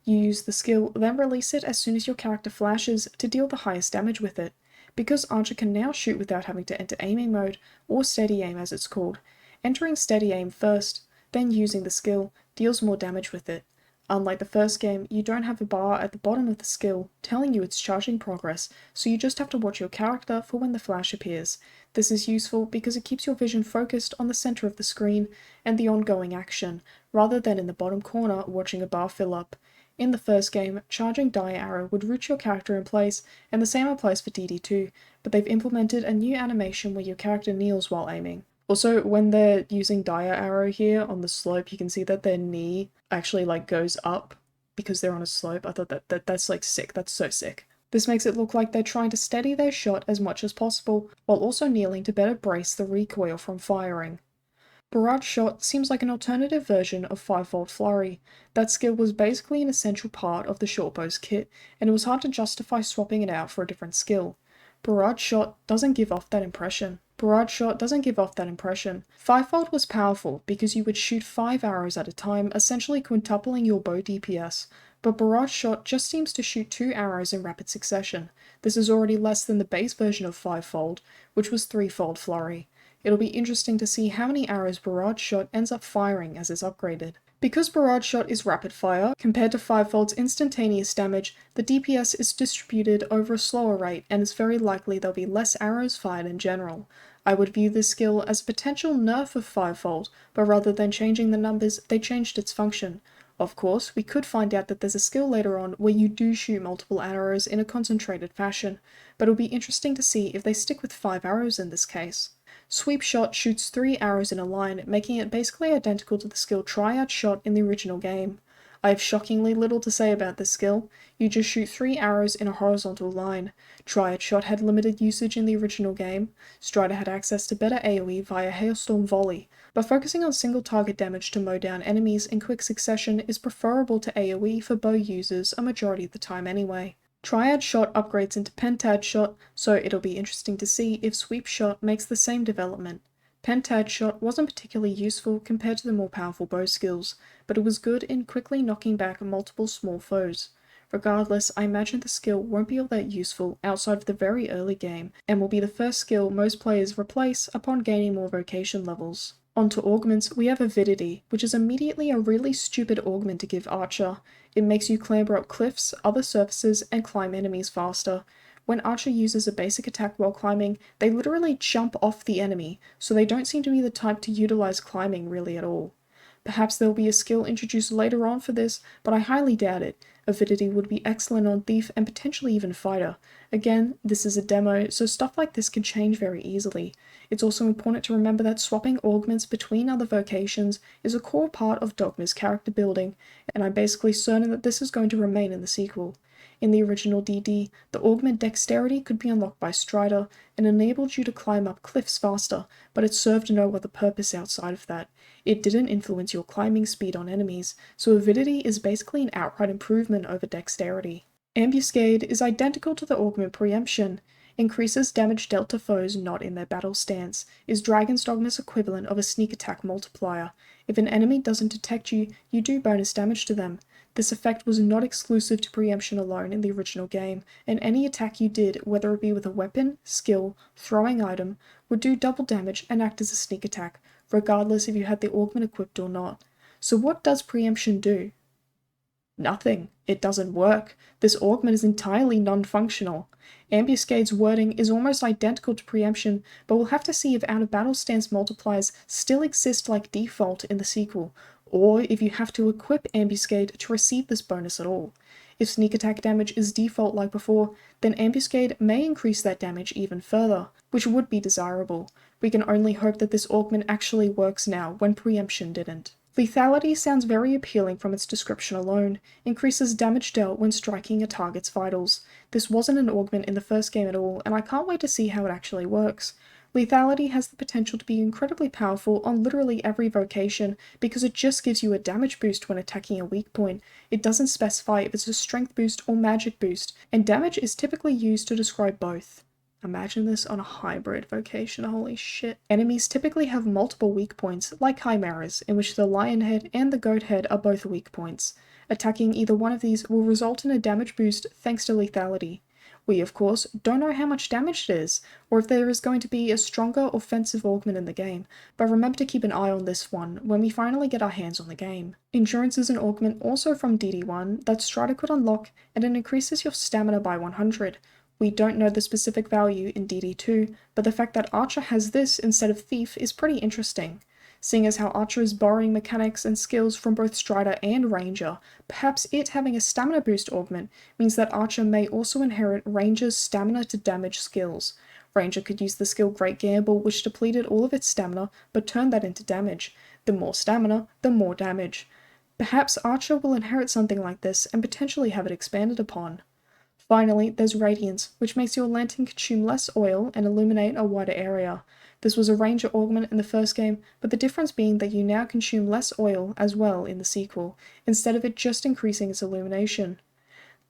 S1: You use the skill, then release it as soon as your character flashes to deal the highest damage with it. Because Archer can now shoot without having to enter aiming mode, or steady aim as it's called, entering steady aim first, then using the skill, deals more damage with it. Unlike the first game, you don't have a bar at the bottom of the skill telling you it's charging progress, so you just have to watch your character for when the flash appears. This is useful because it keeps your vision focused on the center of the screen and the ongoing action, rather than in the bottom corner watching a bar fill up. In the first game, charging Dire Arrow would root your character in place, and the same applies for DD2, but they've implemented a new animation where your character kneels while aiming. Also, when they're using Dire Arrow here on the slope, you can see that their knee actually goes up because they're on a slope. I thought that's sick. That's so sick. This makes it look like they're trying to steady their shot as much as possible, while also kneeling to better brace the recoil from firing. Barrage Shot seems like an alternative version of Fivefold Flurry. That skill was basically an essential part of the shortbow's kit, and it was hard to justify swapping it out for a different skill. Barrage Shot doesn't give off that impression. Fivefold was powerful because you would shoot 5 arrows at a time, essentially quintupling your bow DPS, but Barrage Shot just seems to shoot 2 arrows in rapid succession. This is already less than the base version of Fivefold, which was Threefold Flurry. It'll be interesting to see how many arrows Barrage Shot ends up firing as it's upgraded. Because Barrage Shot is rapid fire, compared to Fivefold's instantaneous damage, the DPS is distributed over a slower rate and it's very likely there'll be less arrows fired in general. I would view this skill as a potential nerf of Fivefold, but rather than changing the numbers, they changed its function. Of course, we could find out that there's a skill later on where you do shoot multiple arrows in a concentrated fashion, but it'll be interesting to see if they stick with 5 arrows in this case. Sweep Shot shoots 3 arrows in a line, making it basically identical to the skill Triad Shot in the original game. I have shockingly little to say about this skill. You just shoot 3 arrows in a horizontal line. Triad Shot had limited usage in the original game. Strider had access to better AoE via Hailstorm Volley, but focusing on single target damage to mow down enemies in quick succession is preferable to AoE for bow users a majority of the time anyway. Triad Shot upgrades into Pentad Shot, so it'll be interesting to see if Sweep Shot makes the same development. Pentad Shot wasn't particularly useful compared to the more powerful bow skills, but it was good in quickly knocking back multiple small foes. Regardless, I imagine the skill won't be all that useful outside of the very early game, and will be the first skill most players replace upon gaining more vocation levels. Onto augments, we have Avidity, which is immediately a really stupid augment to give Archer. It makes you clamber up cliffs, other surfaces, and climb enemies faster. When Archer uses a basic attack while climbing, they literally jump off the enemy, so they don't seem to be the type to utilize climbing really at all. Perhaps there will be a skill introduced later on for this, but I highly doubt it. Avidity would be excellent on Thief and potentially even Fighter. Again, this is a demo, so stuff like this can change very easily. It's also important to remember that swapping augments between other vocations is a core part of Dogma's character building, and I'm basically certain that this is going to remain in the sequel. In the original DD, the augment Dexterity could be unlocked by Strider and enabled you to climb up cliffs faster, but it served no other purpose outside of that. It didn't influence your climbing speed on enemies, so Avidity is basically an outright improvement over Dexterity. Ambuscade is identical to the augment Preemption, increases damage dealt to foes not in their battle stance, is Dragon's Dogma's equivalent of a sneak attack multiplier. If an enemy doesn't detect you, you do bonus damage to them. This effect was not exclusive to Preemption alone in the original game, and any attack you did, whether it be with a weapon, skill, throwing item, would do double damage and act as a sneak attack, regardless if you had the augment equipped or not. So what does Preemption do? Nothing. It doesn't work. This augment is entirely non-functional. Ambuscade's wording is almost identical to Preemption, but we'll have to see if out-of-battle stance multipliers still exist like default in the sequel, or if you have to equip Ambuscade to receive this bonus at all. If sneak attack damage is default like before, then Ambuscade may increase that damage even further, which would be desirable. We can only hope that this augment actually works now when Preemption didn't. Lethality sounds very appealing from its description alone, increases damage dealt when striking a target's vitals. This wasn't an augment in the first game at all, and I can't wait to see how it actually works. Lethality has the potential to be incredibly powerful on literally every vocation because it just gives you a damage boost when attacking a weak point. It doesn't specify if it's a strength boost or magic boost, and damage is typically used to describe both. Imagine this on a hybrid vocation, holy shit. Enemies typically have multiple weak points, like chimeras, in which the lion head and the goat head are both weak points. Attacking either one of these will result in a damage boost thanks to lethality. We, of course, don't know how much damage it is, or if there is going to be a stronger offensive augment in the game, but remember to keep an eye on this one when we finally get our hands on the game. Endurance is an augment also from DD1 that Strider could unlock, and it increases your stamina by 100. We don't know the specific value in DD2, but the fact that Archer has this instead of Thief is pretty interesting. Seeing as how Archer is borrowing mechanics and skills from both Strider and Ranger, perhaps it having a stamina boost augment means that Archer may also inherit Ranger's stamina to damage skills. Ranger could use the skill Great Gamble, which depleted all of its stamina, but turned that into damage. The more stamina, the more damage. Perhaps Archer will inherit something like this and potentially have it expanded upon. Finally, there's Radiance, which makes your lantern consume less oil and illuminate a wider area. This was a ranger augment in the first game, but the difference being that you now consume less oil as well in the sequel, instead of it just increasing its illumination.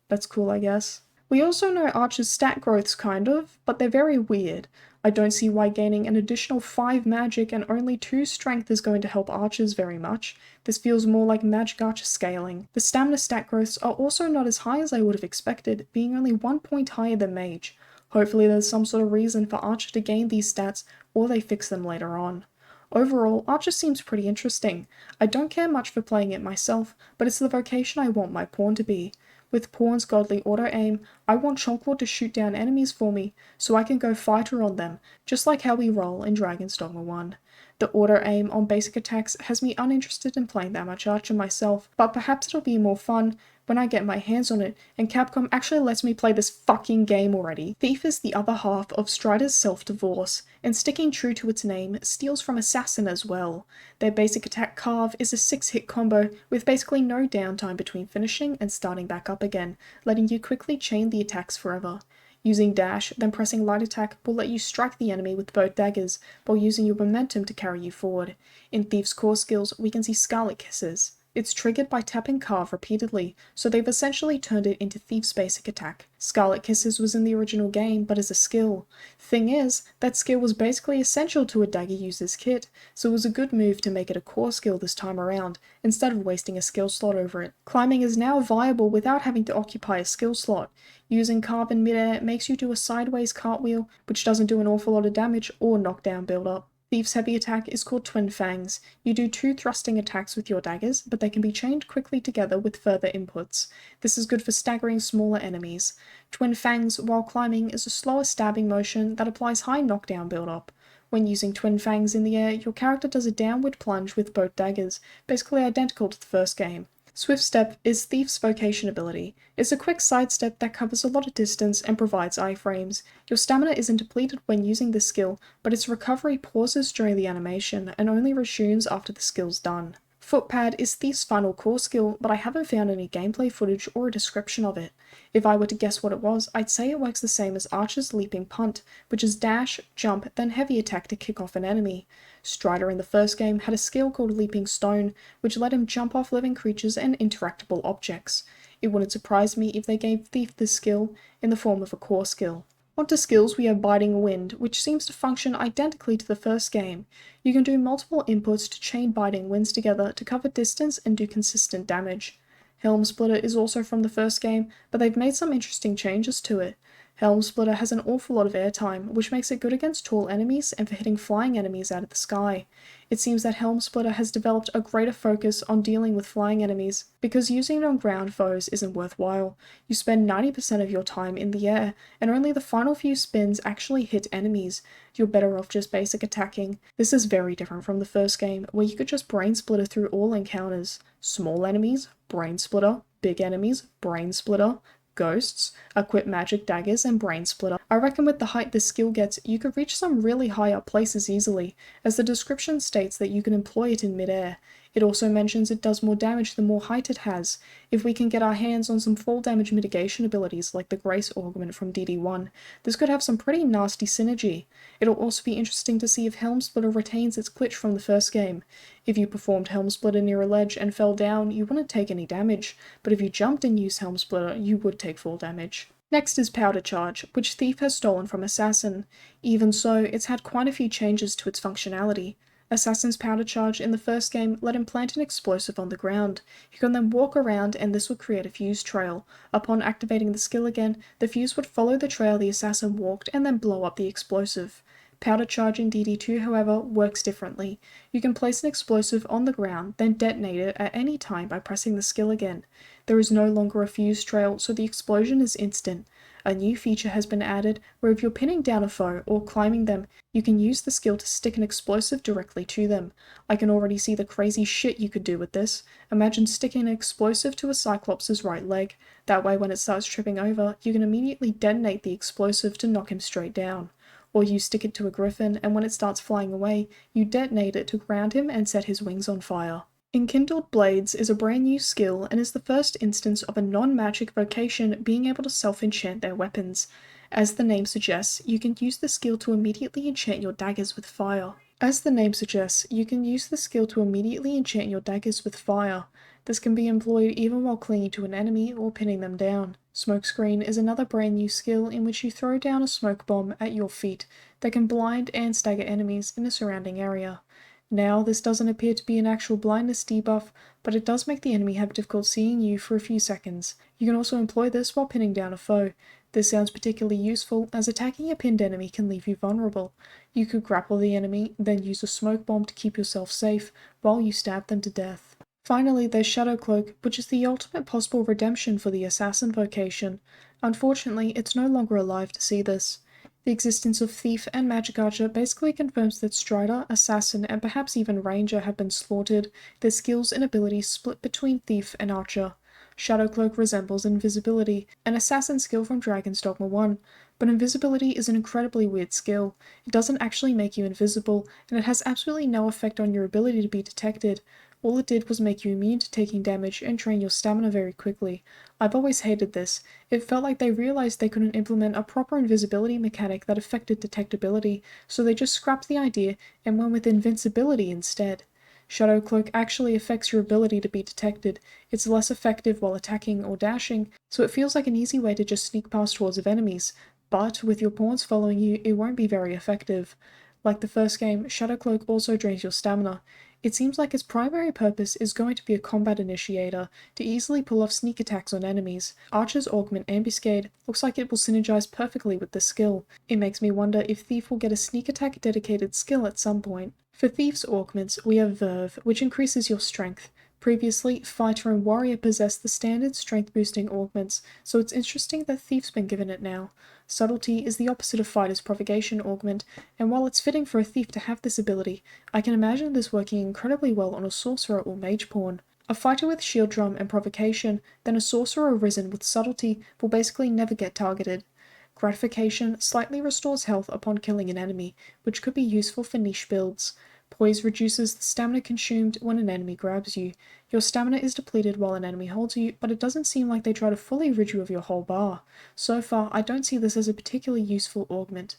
S1: That's cool, I guess. We also know Archer's stat growths kind of, but they're very weird. I don't see why gaining an additional 5 magic and only 2 strength is going to help archers very much. This feels more like Magick Archer scaling. The stamina stat growths are also not as high as I would have expected, being only 1 point higher than Mage. Hopefully there's some sort of reason for Archer to gain these stats, or they fix them later on. Overall, Archer seems pretty interesting. I don't care much for playing it myself, but it's the vocation I want my pawn to be. With Pawn's godly auto-aim, I want Chonklord to shoot down enemies for me, so I can go fighter on them, just like how we roll in Dragon's Dogma 1. The auto-aim on basic attacks has me uninterested in playing that much Archer myself, but perhaps it'll be more fun when I get my hands on it, and Capcom actually lets me play this fucking game already. Thief is the other half of Strider's self-divorce, and sticking true to its name, steals from Assassin as well. Their basic attack Carve is a 6-hit combo with basically no downtime between finishing and starting back up again, letting you quickly chain the attacks forever. Using dash, then pressing light attack will let you strike the enemy with both daggers, while using your momentum to carry you forward. In Thief's core skills, we can see Scarlet Kisses. It's triggered by tapping Carve repeatedly, so they've essentially turned it into Thief's basic attack. Scarlet Kisses was in the original game, but as a skill. Thing is, that skill was basically essential to a dagger user's kit, so it was a good move to make it a core skill this time around, instead of wasting a skill slot over it. Climbing is now viable without having to occupy a skill slot. Using Carve in midair makes you do a sideways cartwheel, which doesn't do an awful lot of damage or knockdown build-up. Thief's heavy attack is called Twin Fangs. You do 2 thrusting attacks with your daggers, but they can be chained quickly together with further inputs. This is good for staggering smaller enemies. Twin Fangs, while climbing, is a slower stabbing motion that applies high knockdown build-up. When using Twin Fangs in the air, your character does a downward plunge with both daggers, basically identical to the first game. Swift Step is Thief's vocation ability. It's a quick sidestep that covers a lot of distance and provides iframes. Your stamina isn't depleted when using this skill, but its recovery pauses during the animation and only resumes after the skill's done. Footpad is Thief's final core skill, but I haven't found any gameplay footage or a description of it. If I were to guess what it was, I'd say it works the same as Archer's leaping punt, which is dash, jump, then heavy attack to kick off an enemy. Strider in the first game had a skill called Leaping Stone, which let him jump off living creatures and interactable objects. It wouldn't surprise me if they gave Thief this skill in the form of a core skill. Onto skills, we have Biting Wind, which seems to function identically to the first game. You can do multiple inputs to chain biting winds together to cover distance and do consistent damage. Helm Splitter is also from the first game, but they've made some interesting changes to it. Helm Splitter has an awful lot of airtime, which makes it good against tall enemies and for hitting flying enemies out of the sky. It seems that Helm Splitter has developed a greater focus on dealing with flying enemies, because using it on ground foes isn't worthwhile. You spend 90% of your time in the air, and only the final few spins actually hit enemies. You're better off just basic attacking. This is very different from the first game, where you could just Brain Splitter through all encounters. Small enemies, Brain Splitter. Big enemies, Brain Splitter. Ghosts, equip magic daggers, and Brain Splitter. I reckon with the height this skill gets, you could reach some really high up places easily, as the description states that you can employ it in midair. It also mentions it does more damage the more height it has. If we can get our hands on some fall damage mitigation abilities like the Grace Augment from DD1, this could have some pretty nasty synergy. It'll also be interesting to see if Helm Splitter retains its glitch from the first game. If you performed Helm Splitter near a ledge and fell down, you wouldn't take any damage, but if you jumped and used Helm Splitter, you would take full damage. Next is Powder Charge, which Thief has stolen from Assassin. Even so, it's had quite a few changes to its functionality. Assassin's Powder Charge in the first game let him plant an explosive on the ground. He could then walk around and this would create a fuse trail. Upon activating the skill again, the fuse would follow the trail the assassin walked and then blow up the explosive. Powder Charge in DD2, however, works differently. You can place an explosive on the ground, then detonate it at any time by pressing the skill again. There is no longer a fuse trail, so the explosion is instant. A new feature has been added where if you're pinning down a foe or climbing them, you can use the skill to stick an explosive directly to them. I can already see the crazy shit you could do with this. Imagine sticking an explosive to a Cyclops' right leg. That way when it starts tripping over, you can immediately detonate the explosive to knock him straight down. Or you stick it to a griffin, and when it starts flying away, you detonate it to ground him and set his wings on fire. Enkindled Blades is a brand new skill and is the first instance of a non-magic vocation being able to self-enchant their weapons. As the name suggests, you can use the skill to immediately enchant your daggers with fire. This can be employed even while clinging to an enemy or pinning them down. Smokescreen is another brand new skill in which you throw down a smoke bomb at your feet that can blind and stagger enemies in the surrounding area. Now, this doesn't appear to be an actual blindness debuff, but it does make the enemy have difficulty seeing you for a few seconds. You can also employ this while pinning down a foe. This sounds particularly useful, as attacking a pinned enemy can leave you vulnerable. You could grapple the enemy, then use a smoke bomb to keep yourself safe, while you stab them to death. Finally, there's Shadow Cloak, which is the ultimate possible redemption for the Assassin vocation. Unfortunately, it's no longer alive to see this. The existence of Thief and Magick Archer basically confirms that Strider, Assassin, and perhaps even Ranger have been slaughtered, their skills and abilities split between Thief and Archer. Shadow Cloak resembles Invisibility, an Assassin skill from Dragon's Dogma 1, but Invisibility is an incredibly weird skill. It doesn't actually make you invisible, and it has absolutely no effect on your ability to be detected. All it did was make you immune to taking damage and drain your stamina very quickly. I've always hated this. It felt like they realized they couldn't implement a proper invisibility mechanic that affected detectability, so they just scrapped the idea and went with invincibility instead. Shadow Cloak actually affects your ability to be detected. It's less effective while attacking or dashing, so it feels like an easy way to just sneak past hordes of enemies, but with your pawns following you, it won't be very effective. Like the first game, Shadow Cloak also drains your stamina. It seems like its primary purpose is going to be a combat initiator, to easily pull off sneak attacks on enemies. Archer's Augment Ambuscade looks like it will synergize perfectly with this skill. It makes me wonder if Thief will get a sneak attack dedicated skill at some point. For Thief's augments, we have Verve, which increases your strength. Previously, Fighter and Warrior possessed the standard strength-boosting augments, so it's interesting that Thief's been given it now. Subtlety is the opposite of Fighter's Provocation augment, and while it's fitting for a Thief to have this ability, I can imagine this working incredibly well on a Sorcerer or Mage pawn. A Fighter with Shield Drum and Provocation, then a Sorcerer risen with Subtlety will basically never get targeted. Gratification slightly restores health upon killing an enemy, which could be useful for niche builds. Poise reduces the stamina consumed when an enemy grabs you. Your stamina is depleted while an enemy holds you, but it doesn't seem like they try to fully rid you of your whole bar. So far, I don't see this as a particularly useful augment.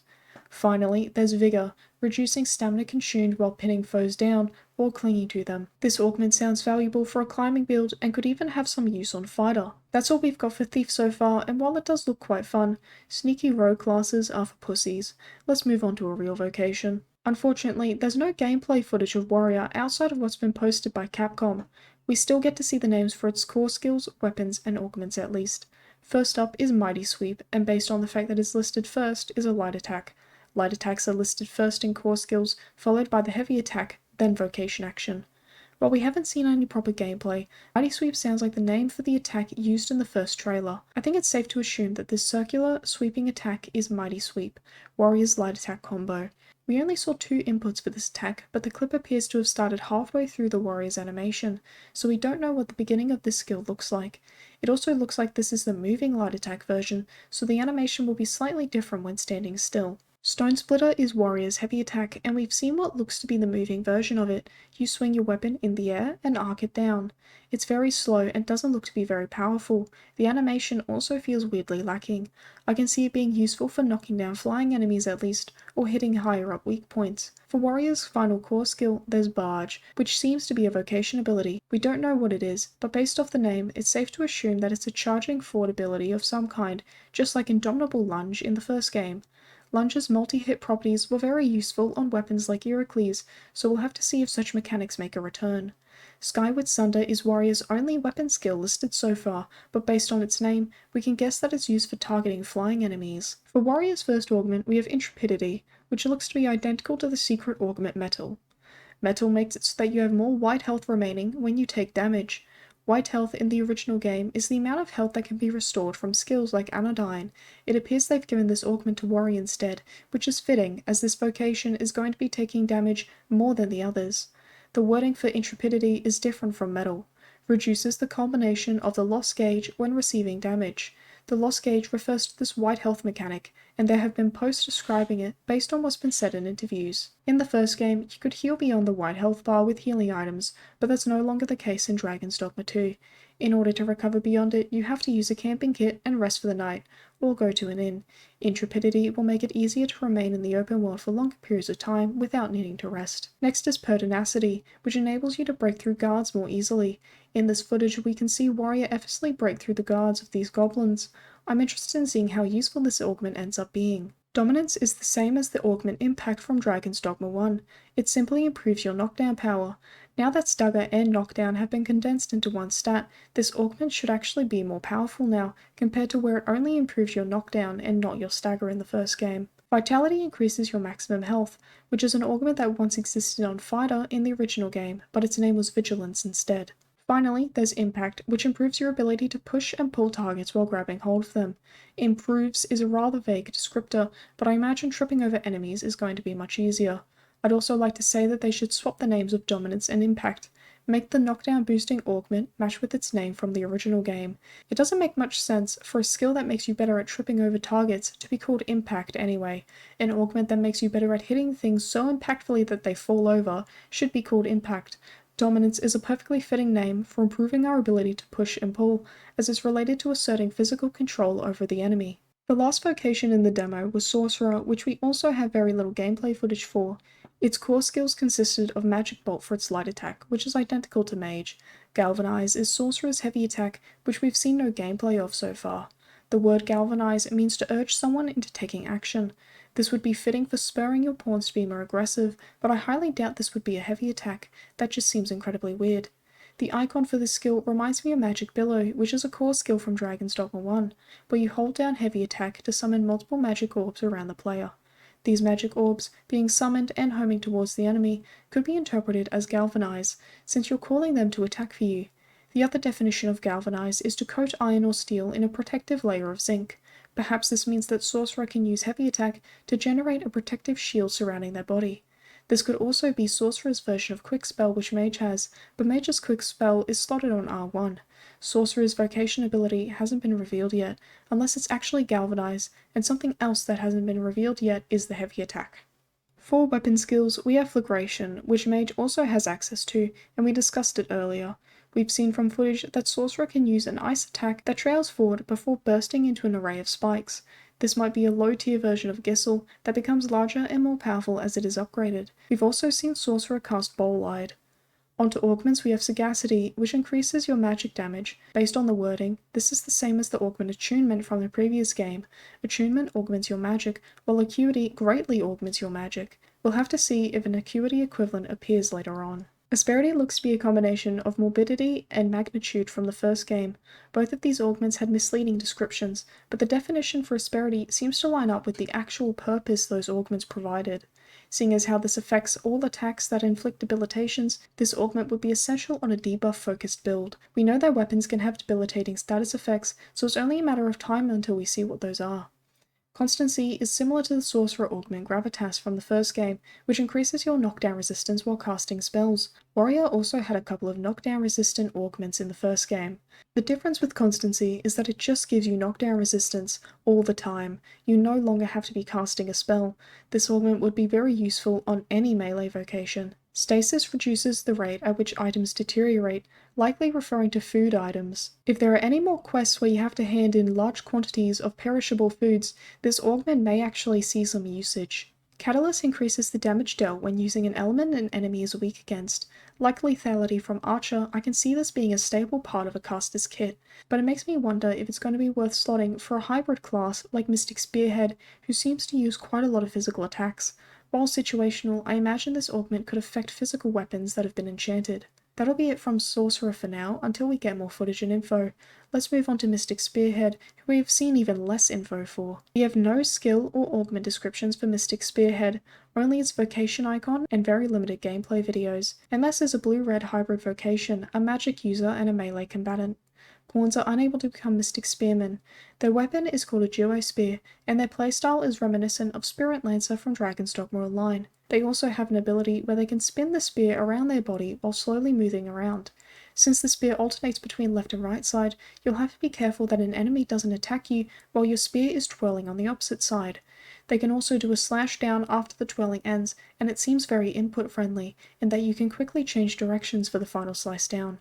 S1: Finally, there's Vigor, reducing stamina consumed while pinning foes down or clinging to them. This augment sounds valuable for a climbing build and could even have some use on Fighter. That's all we've got for Thief so far, and while it does look quite fun, sneaky rogue classes are for pussies. Let's move on to a real vocation. Unfortunately, there's no gameplay footage of Warrior outside of what's been posted by Capcom. We still get to see the names for its core skills, weapons, and augments at least. First up is Mighty Sweep, and based on the fact that it's listed first, is a light attack. Light attacks are listed first in core skills, followed by the heavy attack, then vocation action. While we haven't seen any proper gameplay, Mighty Sweep sounds like the name for the attack used in the first trailer. I think it's safe to assume that this circular, sweeping attack is Mighty Sweep, Warrior's light attack combo. We only saw 2 inputs for this attack, but the clip appears to have started halfway through the Warrior's animation, so we don't know what the beginning of this skill looks like. It also looks like this is the moving light attack version, so the animation will be slightly different when standing still. Stone Splitter is Warrior's heavy attack, and we've seen what looks to be the moving version of it. You swing your weapon in the air and arc it down. It's very slow and doesn't look to be very powerful. The animation also feels weirdly lacking. I can see it being useful for knocking down flying enemies at least, or hitting higher up weak points. For Warrior's final core skill, there's Barge, which seems to be a vocation ability. We don't know what it is, but based off the name, it's safe to assume that it's a charging forward ability of some kind, just like Indomitable Lunge in the first game. Lunge's multi-hit properties were very useful on weapons like Heracles, so we'll have to see if such mechanics make a return. Skyward Sunder is Warrior's only weapon skill listed so far, but based on its name, we can guess that it's used for targeting flying enemies. For Warrior's first augment, we have Intrepidity, which looks to be identical to the secret augment Metal. Metal makes it so that you have more white health remaining when you take damage. White health in the original game is the amount of health that can be restored from skills like Anodyne. It appears they've given this augment to Warrior instead, which is fitting as this vocation is going to be taking damage more than the others. The wording for Intrepidity is different from Metal. Reduces the combination of the loss gauge when receiving damage. The loss gauge refers to this white health mechanic, and there have been posts describing it based on what's been said in interviews. In the first game, you could heal beyond the white health bar with healing items, but that's no longer the case in Dragon's Dogma 2. In order to recover beyond it, you have to use a camping kit and rest for the night, or go to an inn. Intrepidity will make it easier to remain in the open world for longer periods of time without needing to rest. Next is pertinacity, which enables you to break through guards more easily. In this footage, we can see Warrior effortlessly break through the guards of these goblins. I'm interested in seeing how useful this augment ends up being. Dominance is the same as the augment Impact from Dragon's Dogma 1. It simply improves your knockdown power. Now that Stagger and Knockdown have been condensed into one stat, this augment should actually be more powerful now, compared to where it only improves your knockdown and not your Stagger in the first game. Vitality increases your maximum health, which is an augment that once existed on Fighter in the original game, but its name was Vigilance instead. Finally, there's Impact, which improves your ability to push and pull targets while grabbing hold of them. Improves is a rather vague descriptor, but I imagine tripping over enemies is going to be much easier. I'd also like to say that they should swap the names of Dominance and Impact. Make the knockdown boosting augment match with its name from the original game. It doesn't make much sense for a skill that makes you better at tripping over targets to be called Impact anyway. An augment that makes you better at hitting things so impactfully that they fall over should be called Impact. Dominance is a perfectly fitting name for improving our ability to push and pull, as it's related to asserting physical control over the enemy. The last vocation in the demo was Sorcerer, which we also have very little gameplay footage for. Its core skills consisted of Magic Bolt for its light attack, which is identical to Mage. Galvanize is Sorcerer's heavy attack, which we've seen no gameplay of so far. The word galvanize means to urge someone into taking action. This would be fitting for spurring your pawns to be more aggressive, but I highly doubt this would be a heavy attack. That just seems incredibly weird. The icon for this skill reminds me of Magic Billow, which is a core skill from Dragon's Dogma 1, where you hold down heavy attack to summon multiple magic orbs around the player. These magic orbs, being summoned and homing towards the enemy, could be interpreted as galvanize, since you're calling them to attack for you. The other definition of galvanize is to coat iron or steel in a protective layer of zinc. Perhaps this means that Sorcerer can use heavy attack to generate a protective shield surrounding their body. This could also be Sorcerer's version of Quick Spell, which Mage has, but Mage's Quick Spell is slotted on R1. Sorcerer's vocation ability hasn't been revealed yet, unless it's actually Galvanize, and something else that hasn't been revealed yet is the heavy attack. For weapon skills, we have Flagration, which Mage also has access to, and we discussed it earlier. We've seen from footage that Sorcerer can use an ice attack that trails forward before bursting into an array of spikes. This might be a low-tier version of Gissel that becomes larger and more powerful as it is upgraded. We've also seen Sorcerer cast Bowl-Eyed. Onto augments we have Sagacity, which increases your magic damage. Based on the wording, this is the same as the augment Attunement from the previous game. Attunement augments your magic, while Acuity greatly augments your magic. We'll have to see if an Acuity equivalent appears later on. Asperity looks to be a combination of Morbidity and Magnitude from the first game. Both of these augments had misleading descriptions, but the definition for Asperity seems to line up with the actual purpose those augments provided. Seeing as how this affects all attacks that inflict debilitations, this augment would be essential on a debuff-focused build. We know that weapons can have debilitating status effects, so it's only a matter of time until we see what those are. Constancy is similar to the Sorcerer augment Gravitas from the first game, which increases your knockdown resistance while casting spells. Warrior also had a couple of knockdown resistant augments in the first game. The difference with Constancy is that it just gives you knockdown resistance all the time. You no longer have to be casting a spell. This augment would be very useful on any melee vocation. Stasis reduces the rate at which items deteriorate, likely referring to food items. If there are any more quests where you have to hand in large quantities of perishable foods, this augment may actually see some usage. Catalyst increases the damage dealt when using an element an enemy is weak against. Like lethality from Archer, I can see this being a staple part of a caster's kit, but it makes me wonder if it's going to be worth slotting for a hybrid class like Mystic Spearhead, who seems to use quite a lot of physical attacks. While situational, I imagine this augment could affect physical weapons that have been enchanted. That'll be it from Sorcerer for now, until we get more footage and info. Let's move on to Mystic Spearhead, who we have seen even less info for. We have no skill or augment descriptions for Mystic Spearhead, only its vocation icon and very limited gameplay videos. MS is a blue-red hybrid vocation, a magic user and a melee combatant. Pawns are unable to become Mystic Spearmen. Their weapon is called a Duo Spear, and their playstyle is reminiscent of Spirit Lancer from Dragon's Dogma Online. They also have an ability where they can spin the spear around their body while slowly moving around. Since the spear alternates between left and right side, you'll have to be careful that an enemy doesn't attack you while your spear is twirling on the opposite side. They can also do a slash down after the twirling ends, and it seems very input friendly in that you can quickly change directions for the final slice down.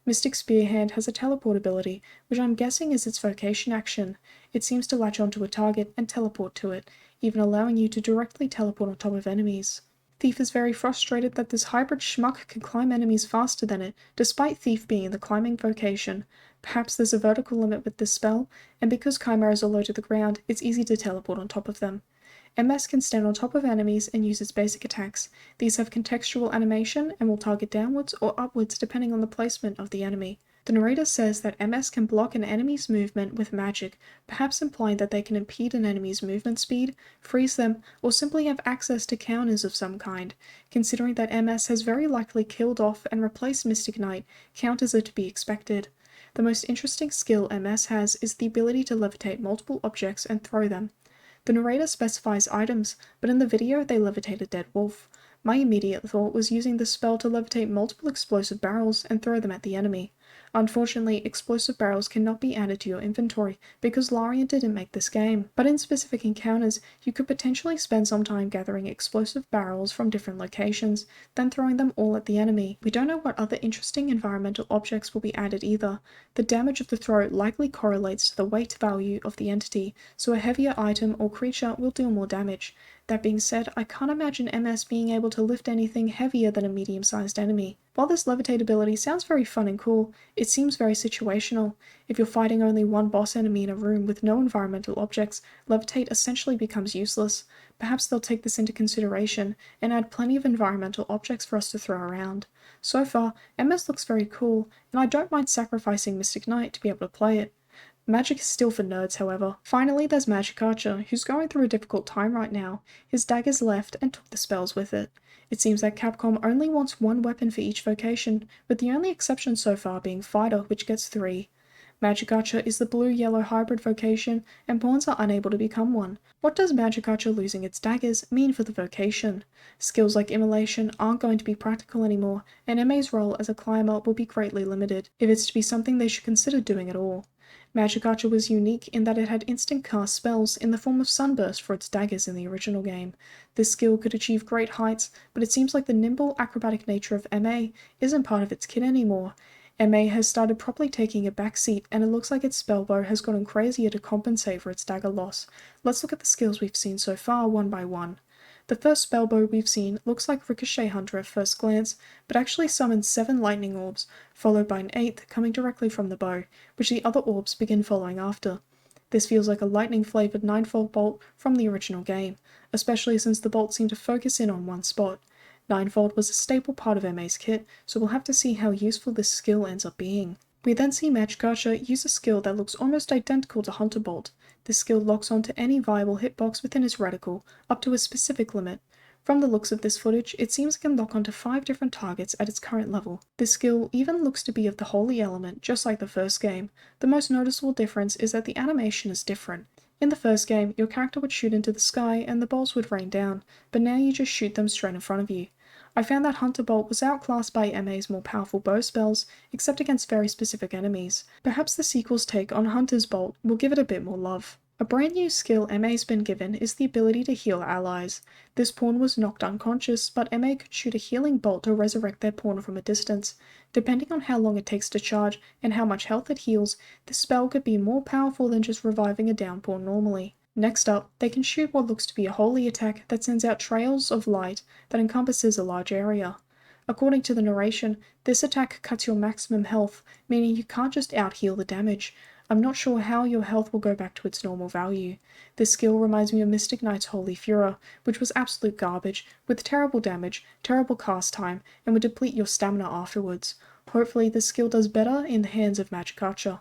S1: Mystic Spearhand has a teleport ability, which I'm guessing is its vocation action. It seems to latch onto a target and teleport to it, even allowing you to directly teleport on top of enemies. Thief is very frustrated that this hybrid schmuck can climb enemies faster than it, despite Thief being in the climbing vocation. Perhaps there's a vertical limit with this spell, and because chimeras are low to the ground, it's easy to teleport on top of them. MS can stand on top of enemies and use its basic attacks. These have contextual animation and will target downwards or upwards depending on the placement of the enemy. The narrator says that MS can block an enemy's movement with magic, perhaps implying that they can impede an enemy's movement speed, freeze them, or simply have access to counters of some kind. Considering that MS has very likely killed off and replaced Mystic Knight, counters are to be expected. The most interesting skill MS has is the ability to levitate multiple objects and throw them. The narrator specifies items, but in the video they levitate a dead wolf. My immediate thought was using this spell to levitate multiple explosive barrels and throw them at the enemy. Unfortunately, explosive barrels cannot be added to your inventory because Larian didn't make this game, but in specific encounters, you could potentially spend some time gathering explosive barrels from different locations, then throwing them all at the enemy. We don't know what other interesting environmental objects will be added either. The damage of the throw likely correlates to the weight value of the entity, so a heavier item or creature will deal more damage. That being said, I can't imagine MS being able to lift anything heavier than a medium-sized enemy. While this levitate ability sounds very fun and cool, it seems very situational. If you're fighting only one boss enemy in a room with no environmental objects, levitate essentially becomes useless. Perhaps they'll take this into consideration and add plenty of environmental objects for us to throw around. So far, MS looks very cool, and I don't mind sacrificing Mystic Knight to be able to play it. Magic is still for nerds, however. Finally, there's Magick Archer, who's going through a difficult time right now. His daggers left and took the spells with it. It seems that Capcom only wants one weapon for each vocation, with the only exception so far being Fighter, which gets 3. Magick Archer is the blue-yellow hybrid vocation, and pawns are unable to become one. What does Magick Archer losing its daggers mean for the vocation? Skills like Immolation aren't going to be practical anymore, and MA's role as a climber will be greatly limited, if it's to be something they should consider doing at all. Magick Archer was unique in that it had instant cast spells in the form of Sunburst for its daggers in the original game. This skill could achieve great heights, but it seems like the nimble, acrobatic nature of MA isn't part of its kit anymore. MA has started properly taking a back seat, and it looks like its spellbow has gotten crazier to compensate for its dagger loss. Let's look at the skills we've seen so far one by one. The first spellbow we've seen looks like Ricochet Hunter at first glance, but actually summons 7 lightning orbs, followed by an 8th coming directly from the bow, which the other orbs begin following after. This feels like a lightning-flavoured 9-volt bolt from the original game, especially since the bolts seem to focus in on one spot. 9-volt was a staple part of MA's kit, so we'll have to see how useful this skill ends up being. We then see Magick Archer use a skill that looks almost identical to Hunter Bolt. This skill locks onto any viable hitbox within his reticle, up to a specific limit. From the looks of this footage, it seems it can lock onto 5 different targets at its current level. This skill even looks to be of the holy element, just like the first game. The most noticeable difference is that the animation is different. In the first game, your character would shoot into the sky and the bolts would rain down, but now you just shoot them straight in front of you. I found that Hunter Bolt was outclassed by MA's more powerful bow spells, except against very specific enemies. Perhaps the sequel's take on Hunter's Bolt will give it a bit more love. A brand new skill MA's been given is the ability to heal allies. This pawn was knocked unconscious, but MA could shoot a healing bolt to resurrect their pawn from a distance. Depending on how long it takes to charge and how much health it heals, this spell could be more powerful than just reviving a down pawn normally. Next up, they can shoot what looks to be a holy attack that sends out trails of light that encompasses a large area. According to the narration, this attack cuts your maximum health, meaning you can't just out-heal the damage. I'm not sure how your health will go back to its normal value. This skill reminds me of Mystic Knight's Holy Furor, which was absolute garbage, with terrible damage, terrible cast time, and would deplete your stamina afterwards. Hopefully this skill does better in the hands of Magick Archer.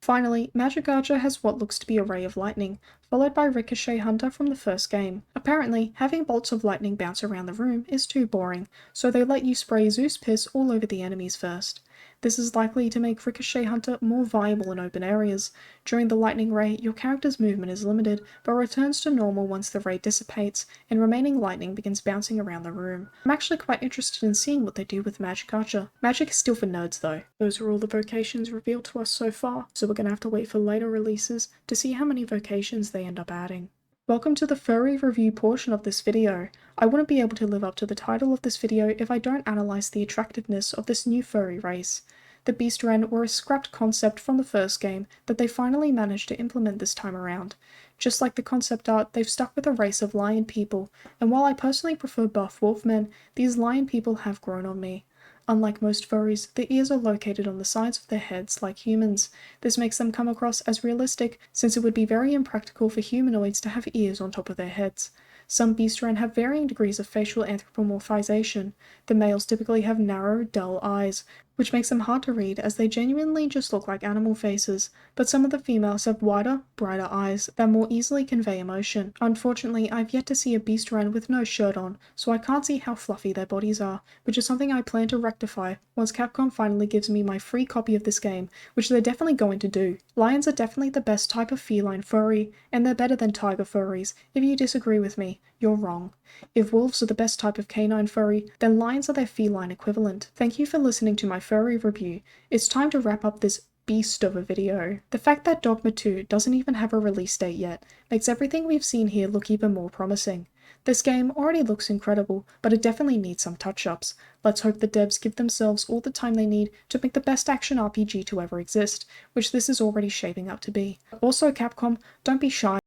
S1: Finally, Magick Archer has what looks to be a ray of lightning, followed by Ricochet Hunter from the first game. Apparently, having bolts of lightning bounce around the room is too boring, so they let you spray Zeus piss all over the enemies first. This is likely to make Ricochet Hunter more viable in open areas. During the lightning ray, your character's movement is limited, but returns to normal once the ray dissipates, and remaining lightning begins bouncing around the room. I'm actually quite interested in seeing what they do with Magick Archer. Magic is still for nerds though. Those are all the vocations revealed to us so far, so we're gonna have to wait for later releases to see how many vocations they end up adding. Welcome to the furry review portion of this video. I wouldn't be able to live up to the title of this video if I don't analyse the attractiveness of this new furry race. The Beastren were a scrapped concept from the first game that they finally managed to implement this time around. Just like the concept art, they've stuck with a race of lion people, and while I personally prefer buff wolfmen, these lion people have grown on me. Unlike most furries, the ears are located on the sides of their heads like humans. This makes them come across as realistic, since it would be very impractical for humanoids to have ears on top of their heads. Some Beastren have varying degrees of facial anthropomorphization. The males typically have narrow, dull eyes, which makes them hard to read as they genuinely just look like animal faces, but some of the females have wider, brighter eyes that more easily convey emotion. Unfortunately, I've yet to see a Beastren with no shirt on, so I can't see how fluffy their bodies are, which is something I plan to rectify once Capcom finally gives me my free copy of this game, which they're definitely going to do. Lions are definitely the best type of feline furry, and they're better than tiger furries. If you disagree with me, you're wrong. If wolves are the best type of canine furry, then lions are their feline equivalent. Thank you for listening to my furry review. It's time to wrap up this beast of a video. The fact that Dogma 2 doesn't even have a release date yet makes everything we've seen here look even more promising. This game already looks incredible, but it definitely needs some touch-ups. Let's hope the devs give themselves all the time they need to make the best action RPG to ever exist, which this is already shaping up to be. Also, Capcom, don't be shy